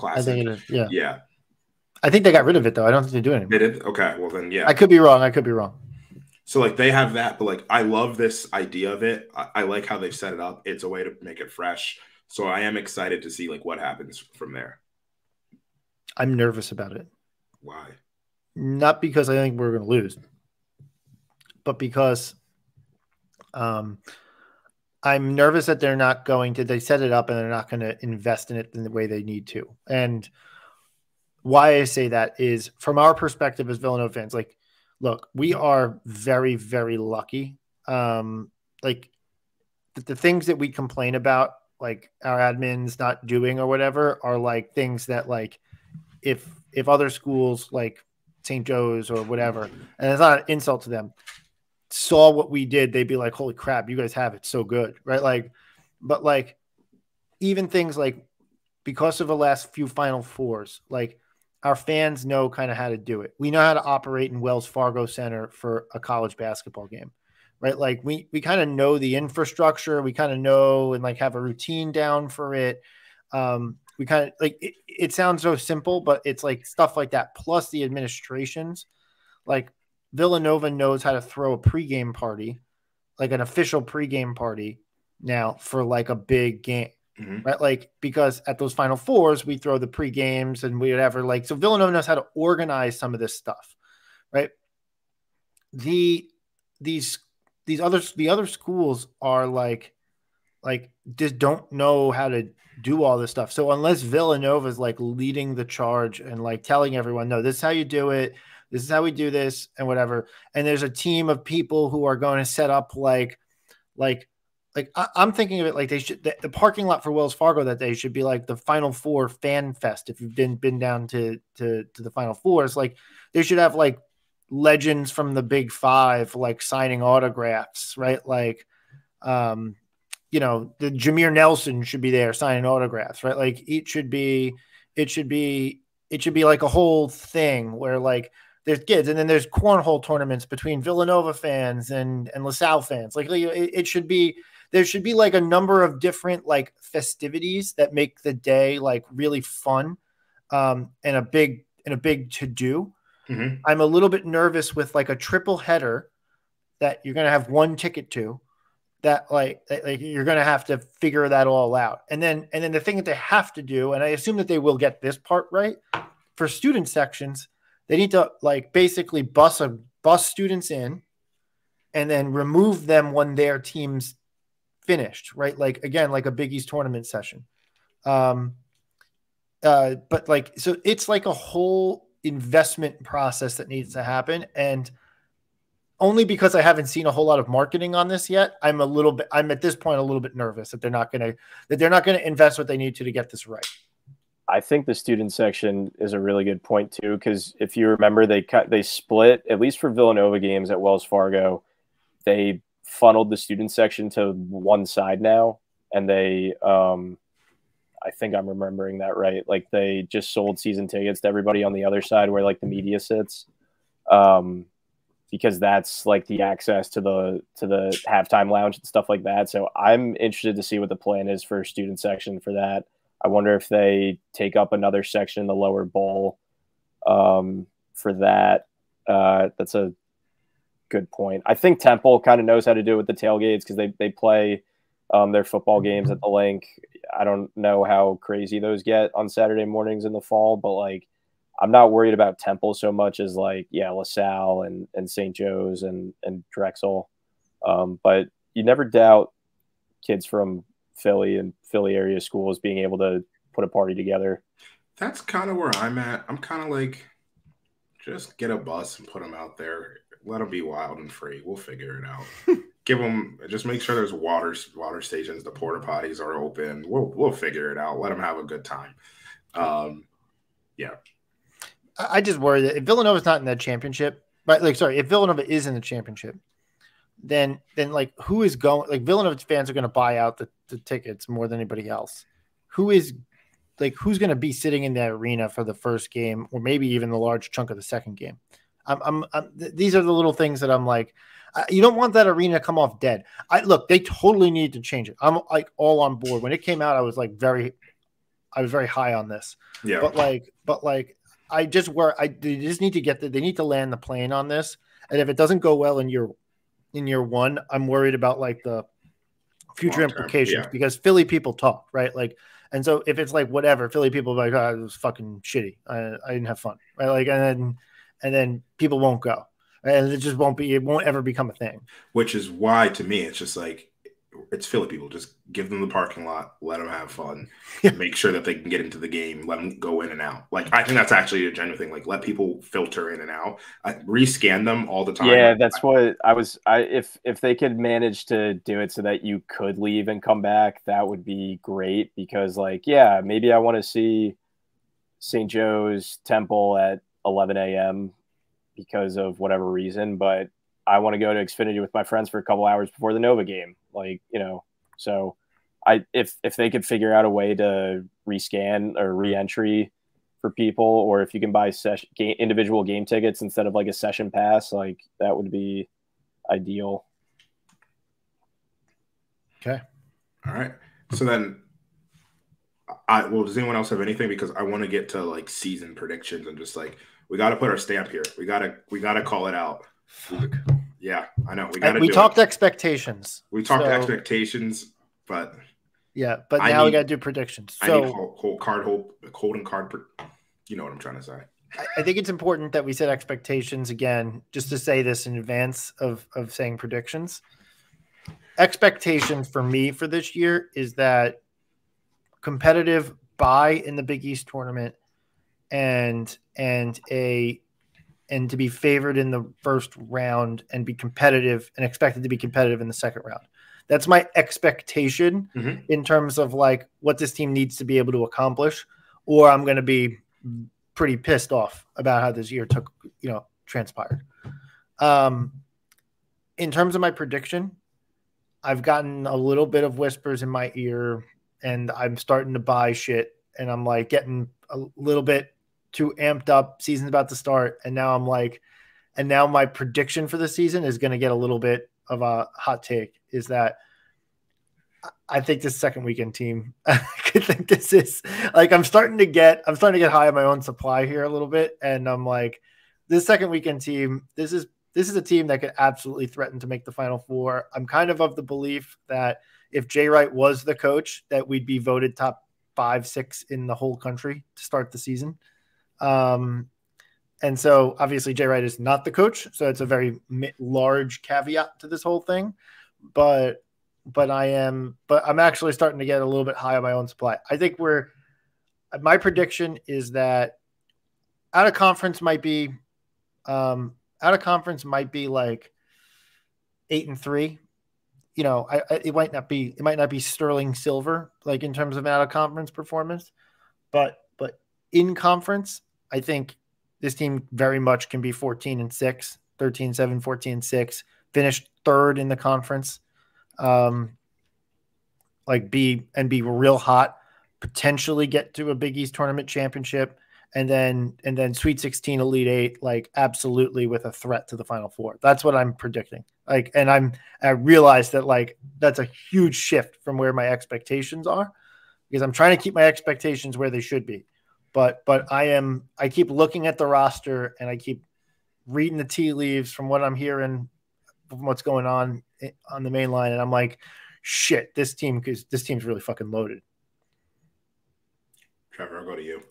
I think it is. Yeah. I think they got rid of it though. I don't think they do it anymore. They did? Okay. Well then, yeah. I could be wrong. So like they have that, but like I love this idea of it. I like how they've set it up. It's a way to make it fresh. So I am excited to see like what happens from there. I'm nervous about it. Why? Not because I think we're going to lose, but because I'm nervous that they're not going to, they set it up and they're not going to invest in it in the way they need to. And why I say that is from our perspective as Villanova fans, like, look, we are very, very lucky. Like the things that we complain about, like our admins not doing or whatever, are like things that like if other schools like St. Joe's or whatever, and it's not an insult to them, saw what we did, they'd be like, holy crap, you guys have it so good, right? Like, but like even things like because of the last few Final Fours, like our fans know kind of how to do it. We know how to operate in Wells Fargo Center for a college basketball game, right? Like we kind of know the infrastructure. We kind of know and like have a routine down for it. We kind of like it sounds so simple, but it's like stuff like that. Plus the administrations, like Villanova knows how to throw a pregame party, like an official pregame party now for like a big game. Mm-hmm. Right, like because at those Final Fours we throw the pre-games and whatever. Like so, Villanova knows how to organize some of this stuff, right? The other schools are like just don't know how to do all this stuff. So unless Villanova is like leading the charge and like telling everyone, no, this is how you do it. This is how we do this and whatever. And there's a team of people who are going to set up I'm thinking of it like they should, the parking lot for Wells Fargo that day should be like the Final Four fan fest. If you've been down to the Final Four, it's like they should have like legends from the Big Five, like signing autographs, right? Like, the Jameer Nelson should be there signing autographs, right? Like it should be like a whole thing where like there's kids and then there's cornhole tournaments between Villanova fans and LaSalle fans. Like there should be like a number of different like festivities that make the day like really fun and a big to do. Mm-hmm. I'm a little bit nervous with like a triple header that you're going to have one ticket to that like you're going to have to figure that all out. And then the thing that they have to do, and I assume that they will get this part right, for student sections, they need to like basically bus students in and then remove them when their team's finished, right? Like again, like a Big East tournament session. But like, so it's like a whole investment process that needs to happen. And only because I haven't seen a whole lot of marketing on this yet, I'm at this point a little bit nervous that they're not going to invest what they need to get this right. I think the student section is a really good point too, because if you remember, they split, at least for Villanova games at Wells Fargo, they funneled the student section to one side now, and they I think I'm remembering that right. Like they just sold season tickets to everybody on the other side where like the media sits, because that's like the access to the halftime lounge and stuff like that. So I'm interested to see what the plan is for student section for that. I wonder if they take up another section in the lower bowl for that. That's a good point. I think Temple kind of knows how to do it with the tailgates because they play their football games at the link. I don't know how crazy those get on Saturday mornings in the fall, but like I'm not worried about Temple so much as like, LaSalle and St. Joe's and Drexel. But you never doubt kids from Philly and Philly area schools being able to put a party together. That's kind of where I'm at. I'm kind of like, just get a bus and put them out there. Let them be wild and free. We'll figure it out. Just make sure there's water stations. The porta potties are open. We'll figure it out. Let them have a good time. Yeah. I just worry that if Villanova's not in that championship, right? Like, sorry, if Villanova is in the championship, then like who is going? Like Villanova fans are going to buy out the tickets more than anybody else. Who's going to be sitting in that arena for the first game, or maybe even the large chunk of the second game? These are the little things that I'm like, you don't want that arena to come off dead. Look, they totally need to change it. I'm like all on board. When it came out, I was very high on this. Yeah. But they just need to they need to land the plane on this. And if it doesn't go well in year one, I'm worried about like the future implications because Philly people talk, right? Like, and so if it's like whatever, Philly people are like, oh, it was fucking shitty. I didn't have fun, right? Like, and then people won't go, and it just won't ever become a thing. Which is why, to me, it's just like, it's Philly people. Just give them the parking lot, let them have fun, make sure that they can get into the game, let them go in and out. Like, I think that's actually a genuine thing. Like, let people filter in and out. Rescan them all the time. Yeah, that's what if they could manage to do it so that you could leave and come back, that would be great. Because, like, maybe I want to see St. Joe's Temple at 11 a.m. because of whatever reason, but I want to go to Xfinity with my friends for a couple hours before the Nova game. Like, so if they could figure out a way to rescan or re-entry for people, or if you can buy individual game tickets instead of like a session pass, like that would be ideal. Okay. All right. So then does anyone else have anything? Because I want to get to like season predictions and just like, we got to put our stamp here. We got to call it out. Fuck. Yeah, I know. We talked expectations. We talked expectations, but now we got to do predictions. I need hold and card. You know what I'm trying to say. I think it's important that we set expectations again, just to say this in advance of saying predictions. expectation for me for this year is that competitive bye in the Big East tournament and to be favored in the first round and be competitive and expected to be competitive in the second round. That's my expectation in terms of like what this team needs to be able to accomplish, or I'm going to be pretty pissed off about how this year transpired. In terms of my prediction, I've gotten a little bit of whispers in my ear and I'm starting to buy shit and I'm like getting a little bit too amped up. Season's about to start. And now my prediction for the season is going to get a little bit of a hot take, is that I think this second weekend team, I think this is like, I'm starting to get high on my own supply here a little bit. And I'm like, this second weekend team, this is a team that could absolutely threaten to make the Final Four. I'm kind of the belief that if Jay Wright was the coach, that we'd be voted top 5, 6 in the whole country to start the season. And so obviously Jay Wright is not the coach. So it's a very large caveat to this whole thing, but I'm actually starting to get a little bit high on my own supply. I think my prediction is that out of conference might be like 8-3. You know, it might not be sterling silver, like in terms of out of conference performance, but in conference, I think this team very much can be 14-6, 13-7, 14-6, finish third in the conference, be real hot, potentially get to a Big East tournament championship, and then Sweet 16, Elite 8, like absolutely with a threat to the Final Four. That's what I'm predicting. Like, and I realize that like that's a huge shift from where my expectations are, because I'm trying to keep my expectations where they should be. But I keep looking at the roster and I keep reading the tea leaves from what I'm hearing, from what's going on the main line, and I'm like, shit, this team's really fucking loaded. Trevor, I'll go to you.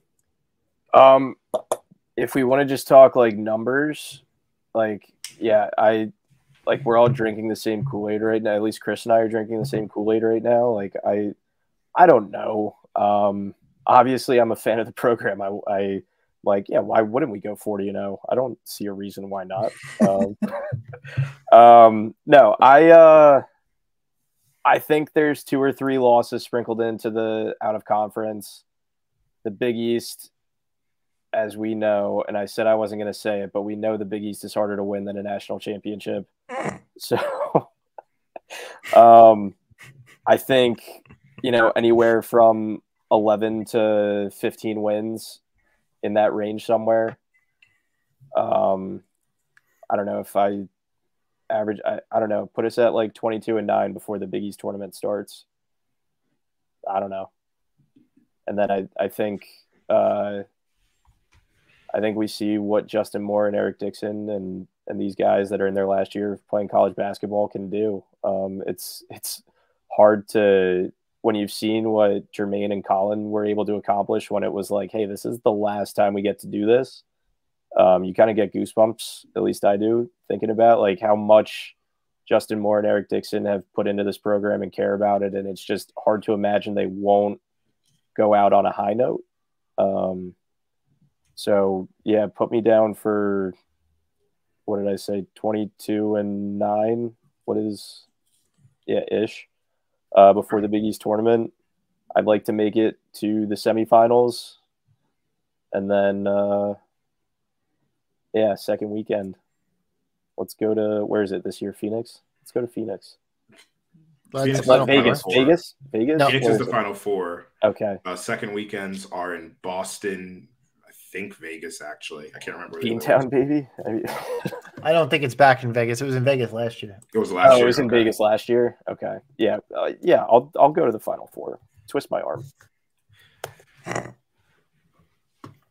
If we want to just talk like numbers, like, yeah, we're all drinking the same Kool-Aid right now. At least Chris and I are drinking the same Kool-Aid right now. Like, I don't know. Obviously I'm a fan of the program. I like, yeah, why wouldn't we go 40-0? I don't see a reason why not. No, I think there's 2 or 3 losses sprinkled into the out of conference. The Big East, as we know, and I said I wasn't going to say it, but we know the Big East is harder to win than a national championship. So I think, anywhere from 11 to 15 wins, in that range somewhere. I don't know if I average, I don't know, put us at like 22-9 before the Big East tournament starts. I don't know. And then I think we see what Justin Moore and Eric Dixon and these guys that are in their last year of playing college basketball can do. It's hard to, when you've seen what Jermaine and Colin were able to accomplish when it was like, hey, this is the last time we get to do this. You kind of get goosebumps, at least I do, thinking about like how much Justin Moore and Eric Dixon have put into this program and care about it. And it's just hard to imagine they won't go out on a high note. So yeah, put me down for, what did I say? 22-9. What is, ish. Before the Big East tournament. I'd like to make it to the semifinals. And then, second weekend. Let's go to, where is it this year? Phoenix? Let's go to Phoenix. Vegas. No, Phoenix is the Final Four. Okay. Second weekends are in Boston. I think Vegas, actually. I can't remember. Beantown, baby. I don't think it's back in Vegas. It was in Vegas last year. It was last year. It was in Vegas last year. Okay. Yeah. I'll go to the Final Four. Twist my arm. All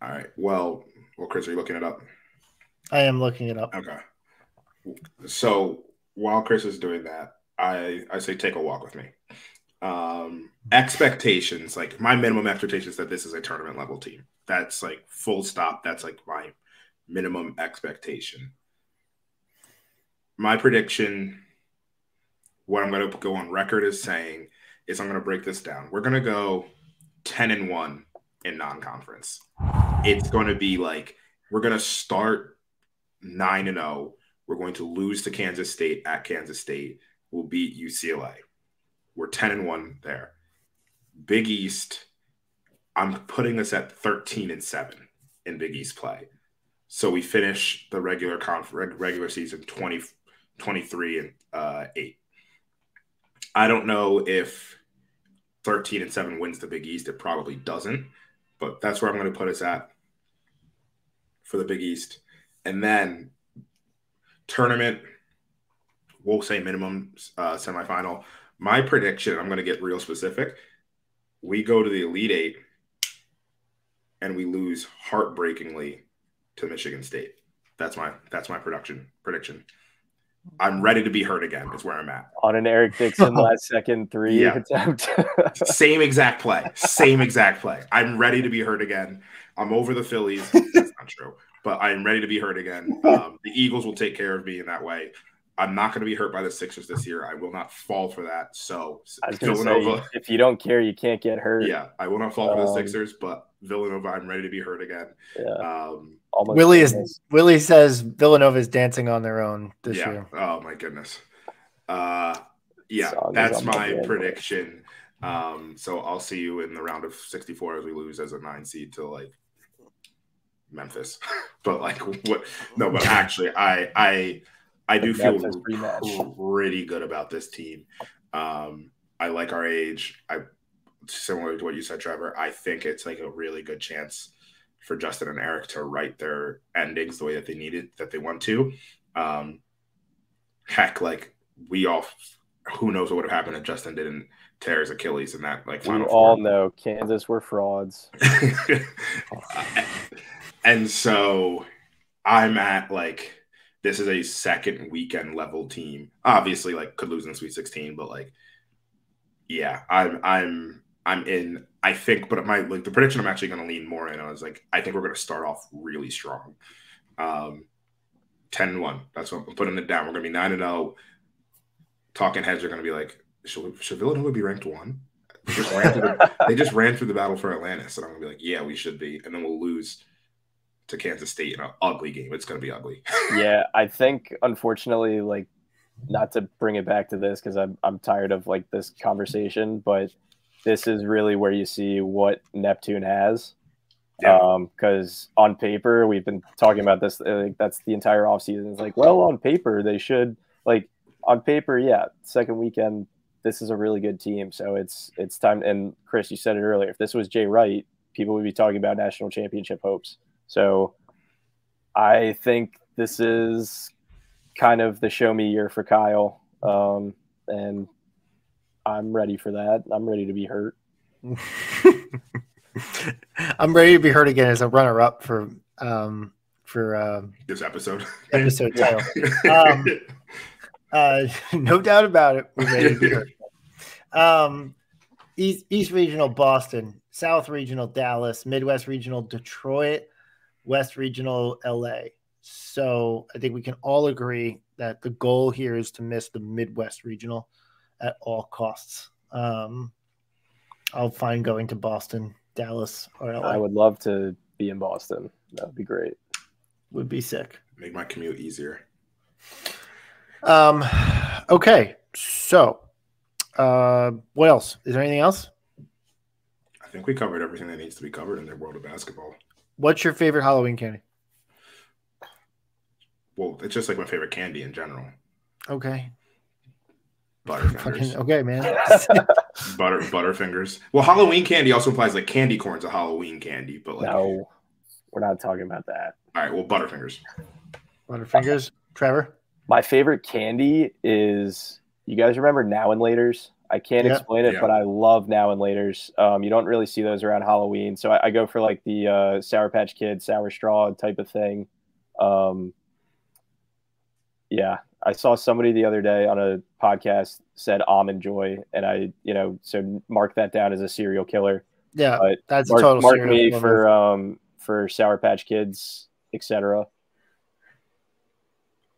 right. Well, Chris, are you looking it up? I am looking it up. Okay. So while Chris is doing that, I say take a walk with me. Expectations, like my minimum expectations that this is a tournament level team. That's like full stop. That's like my minimum expectation. My prediction what I'm going to go on record as saying is I'm going to break this down. We're going to go 10-1 in non-conference. It's going to be like we're going to start 9-0. We're going to lose to Kansas State at Kansas State. We'll beat UCLA. We're 10-1 there. Big East, I'm putting us at 13-7 in Big East play. So we finish the regular season 23-8. I don't know if 13-7 wins the Big East. It probably doesn't, but that's where I'm going to put us at for the Big East. And then tournament, we'll say minimum semifinal. My prediction, I'm going to get real specific. We go to the Elite Eight and we lose heartbreakingly to Michigan State. That's my prediction. I'm ready to be hurt again is where I'm at. On an Eric Dixon last second three attempt. Same exact play. I'm ready to be hurt again. I'm over the Phillies. That's not true. But I'm ready to be hurt again. The Eagles will take care of me in that way. I'm not going to be hurt by the Sixers this year. I will not fall for that. So Villanova, say, if you don't care, you can't get hurt. Yeah, I will not fall for the Sixers, but Villanova, I'm ready to be hurt again. Yeah. Willie says Villanova is dancing on their own this year. Oh my goodness. That's my prediction. So I'll see you in the round of 64 as we lose as a 9 seed to like Memphis. But like what? No, but actually, I do feel pretty good about this team. I like our age. Similar to what you said, Trevor, I think it's like a really good chance for Justin and Eric to write their endings the way that they want to. Heck, like who knows what would have happened if Justin didn't tear his Achilles in that like Final Four. All know Kansas were frauds. And so I'm at like, this is a second weekend level team. Obviously, like could lose in the Sweet 16, but like, yeah, I'm in. I think, but the prediction I'm actually going to lean more in on is like I think we're going to start off really strong. 10-1. That's what I'm putting it down. We're going to be 9-0. Talking heads are going to be like, should Villanova be ranked 1? They just ran through the battle for Atlantis, and I'm going to be like, yeah, we should be, and then we'll lose to Kansas State in an ugly game. It's going to be ugly. Yeah, I think unfortunately, like, not to bring it back to this because I'm tired of like this conversation, but this is really where you see what Neptune has. Because on paper, we've been talking about this. That's the entire offseason. It's like, well, on paper, they should like on paper. Yeah. Second weekend, this is a really good team. So it's time. And Chris, you said it earlier. If this was Jay Wright, people would be talking about national championship hopes. So I think this is kind of the show me year for Kyle. And I'm ready for that. I'm ready to be hurt. I'm ready to be hurt again as a runner-up for this episode title. No doubt about it. We're ready to be hurt. East Regional Boston, South Regional Dallas, Midwest Regional Detroit, West Regional LA. So I think we can all agree that the goal here is to miss the Midwest Regional at all costs. I'll find going to Boston, Dallas, or LA. I would love to be in Boston. That would be great. Would be sick. Make my commute easier. Okay. So, what else? Is there anything else? I think we covered everything that needs to be covered in the world of basketball. What's your favorite Halloween candy? Well, it's just like my favorite candy in general. Okay. Butterfingers. Okay, man. Butterfingers. Well, Halloween candy also implies like candy corn's a Halloween candy, but like no, we're not talking about that. All right, well, Butterfingers. Butterfingers. Trevor? My favorite candy is, you guys remember Now and Laters? I can't explain it, but I love Now and Laters. You don't really see those around Halloween, so I go for like the Sour Patch Kids, Sour Straw type of thing. Yeah, I saw somebody the other day on a podcast said Almond Joy, and so mark that down as a serial killer. Yeah, but that's a total mark serial me killer. for Sour Patch Kids, etc.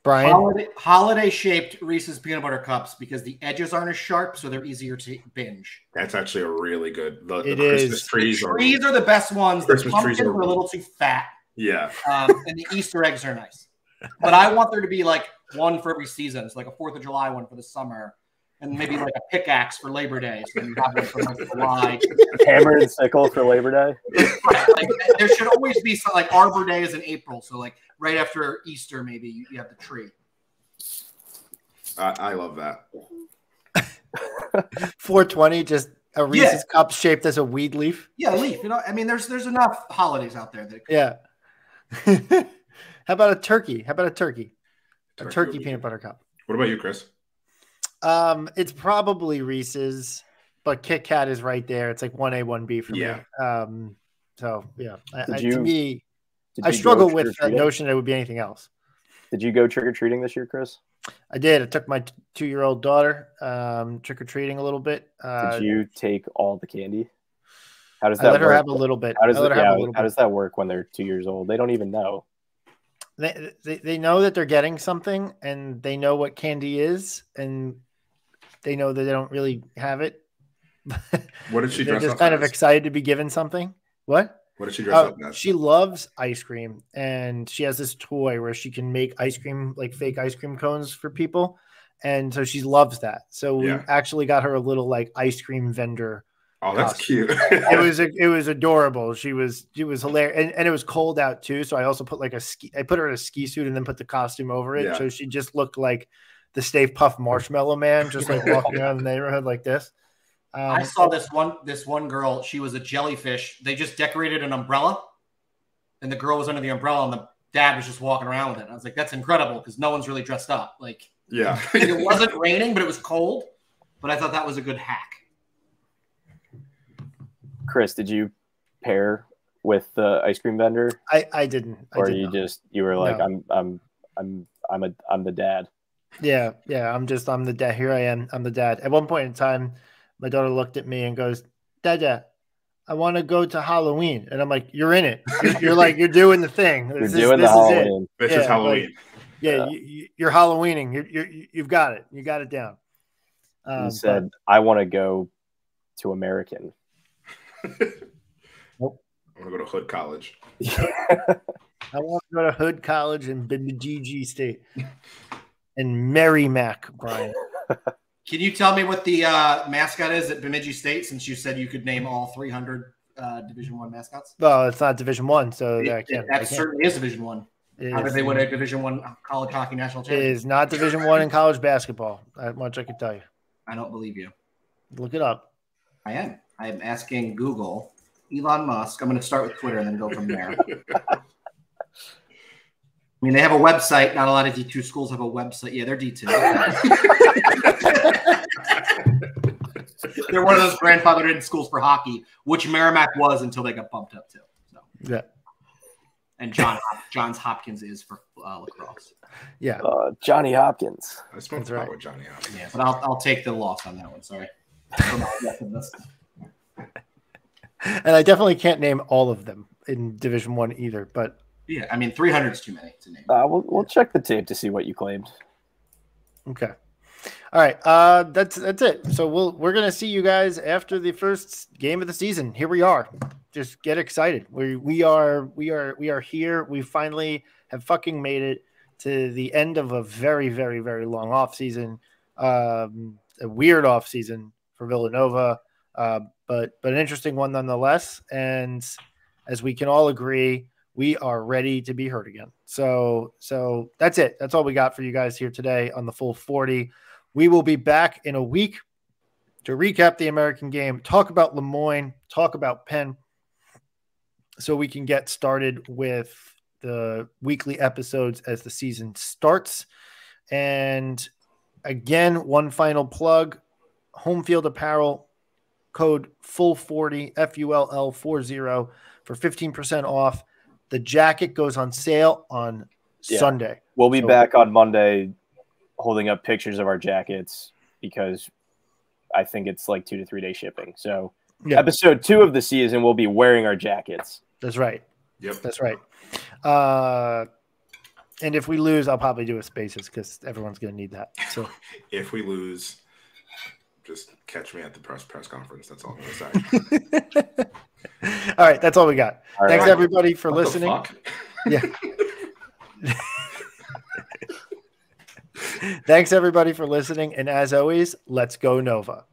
Brian? Holiday shaped Reese's peanut butter cups because the edges aren't as sharp, so they're easier to binge. That's actually a really good. The Christmas trees. The trees are the best ones. The pumpkins are a little too fat. Yeah. And the Easter eggs are nice. But I want there to be like one for every season. It's like a 4th of July one for the summer. And maybe like a pickaxe for Labor Day. So you have one for like July. Hammer and sickle for Labor Day. Like, there should always be some, like Arbor Day is in April. So like right after Easter, maybe you have the tree. I love that. 420, just a Reese's cup shaped as a weed leaf. Yeah, a leaf. You know, I mean, there's enough holidays out there. Yeah. How about a turkey? A turkey peanut butter cup. What about you, Chris? It's probably Reese's, but Kit Kat is right there. It's like 1A, 1B for me. So yeah, I struggle with the notion that it would be anything else. Did you go trick-or-treating this year, Chris? I did. I took my 2-year-old daughter trick-or-treating a little bit. Did you take all the candy? How does that I let her work? have a little bit. How does that work when they're 2 years old? They don't even know. They know that they're getting something, and they know what candy is, and they know that they don't really have it. What did she dress up? They're just kind of excited to be given something. What? What did she dress up as? She loves ice cream, and she has this toy where she can make ice cream, like fake ice cream cones for people, and so she loves that. So we actually got her a little like ice cream vendor. Oh, that's cute. It was adorable. She was hilarious, and it was cold out too. So I also put like I put her in a ski suit and then put the costume over it, so she just looked like the Stay Puft Marshmallow Man, just like walking around the neighborhood like this. I saw this one girl. She was a jellyfish. They just decorated an umbrella, and the girl was under the umbrella, and the dad was just walking around with it. And I was like, "That's incredible," because no one's really dressed up. Like, it wasn't raining, but it was cold. But I thought that was a good hack. Chris, did you pair with the ice cream vendor? I didn't. Or you were like, no. I'm the dad. Yeah. I'm the dad. Here I am. I'm the dad. At one point in time, my daughter looked at me and goes, "Dada, I want to go to Halloween." And I'm like, "You're in it. You're doing the thing. You're doing the Halloween. This is Halloween. Like, you're Halloweening. You've got it. You got it down." You said, "I want to go to American." Nope. I want to go to Hood College. I want to go to Hood College in Bemidji State and Merrimack, Brian. Can you tell me what the mascot is at Bemidji State? Since you said you could name all 300 Division I mascots. Well, it's not Division I, so that certainly is Division I. How did they win a Division I college hockey national championship? It is not Division I in college basketball. That much I can tell you. I don't believe you. Look it up. I am asking Google, Elon Musk. I'm going to start with Twitter and then go from there. I mean, they have a website. Not a lot of D2 schools have a website. Yeah, they're D2. They're one of those grandfathered in schools for hockey, which Merrimack was until they got bumped up to. So. Yeah. And Johns Hopkins is for lacrosse. Yeah. Johnny Hopkins. I spoke about with Johnny Hopkins. Yeah, but I'll take the loss on that one. Sorry. And I definitely can't name all of them in Division I either, but yeah, I mean 300 is too many to name. We'll check the tape to see what you claimed. Okay. All right. That's it. So we're gonna see you guys after the first game of the season. Here we are. Just get excited. We are here. We finally have fucking made it to the end of a very, very, very long off season. A weird off season for Villanova, but an interesting one nonetheless. And as we can all agree, we are ready to be heard again. So that's it. That's all we got for you guys here today on the Full 40. We will be back in a week to recap the American game, talk about Lemoyne, talk about Penn, so we can get started with the weekly episodes as the season starts. And again, one final plug, Homefield Apparel, code FULL40, FULL40 for 15% off. The jacket goes on sale on Sunday. We'll be back on Monday holding up pictures of our jackets because I think it's like 2 to 3 day shipping. So episode 2 of the season, we'll be wearing our jackets. That's right. Yep. That's right. And if we lose, I'll probably do a Spaces because everyone's going to need that. So if we lose, just catch me at the press conference. That's all I'm going to say. All right, that's all we got. All Thanks right. everybody for What the listening. fuck? Yeah. Thanks everybody for listening, and as always, let's go Nova.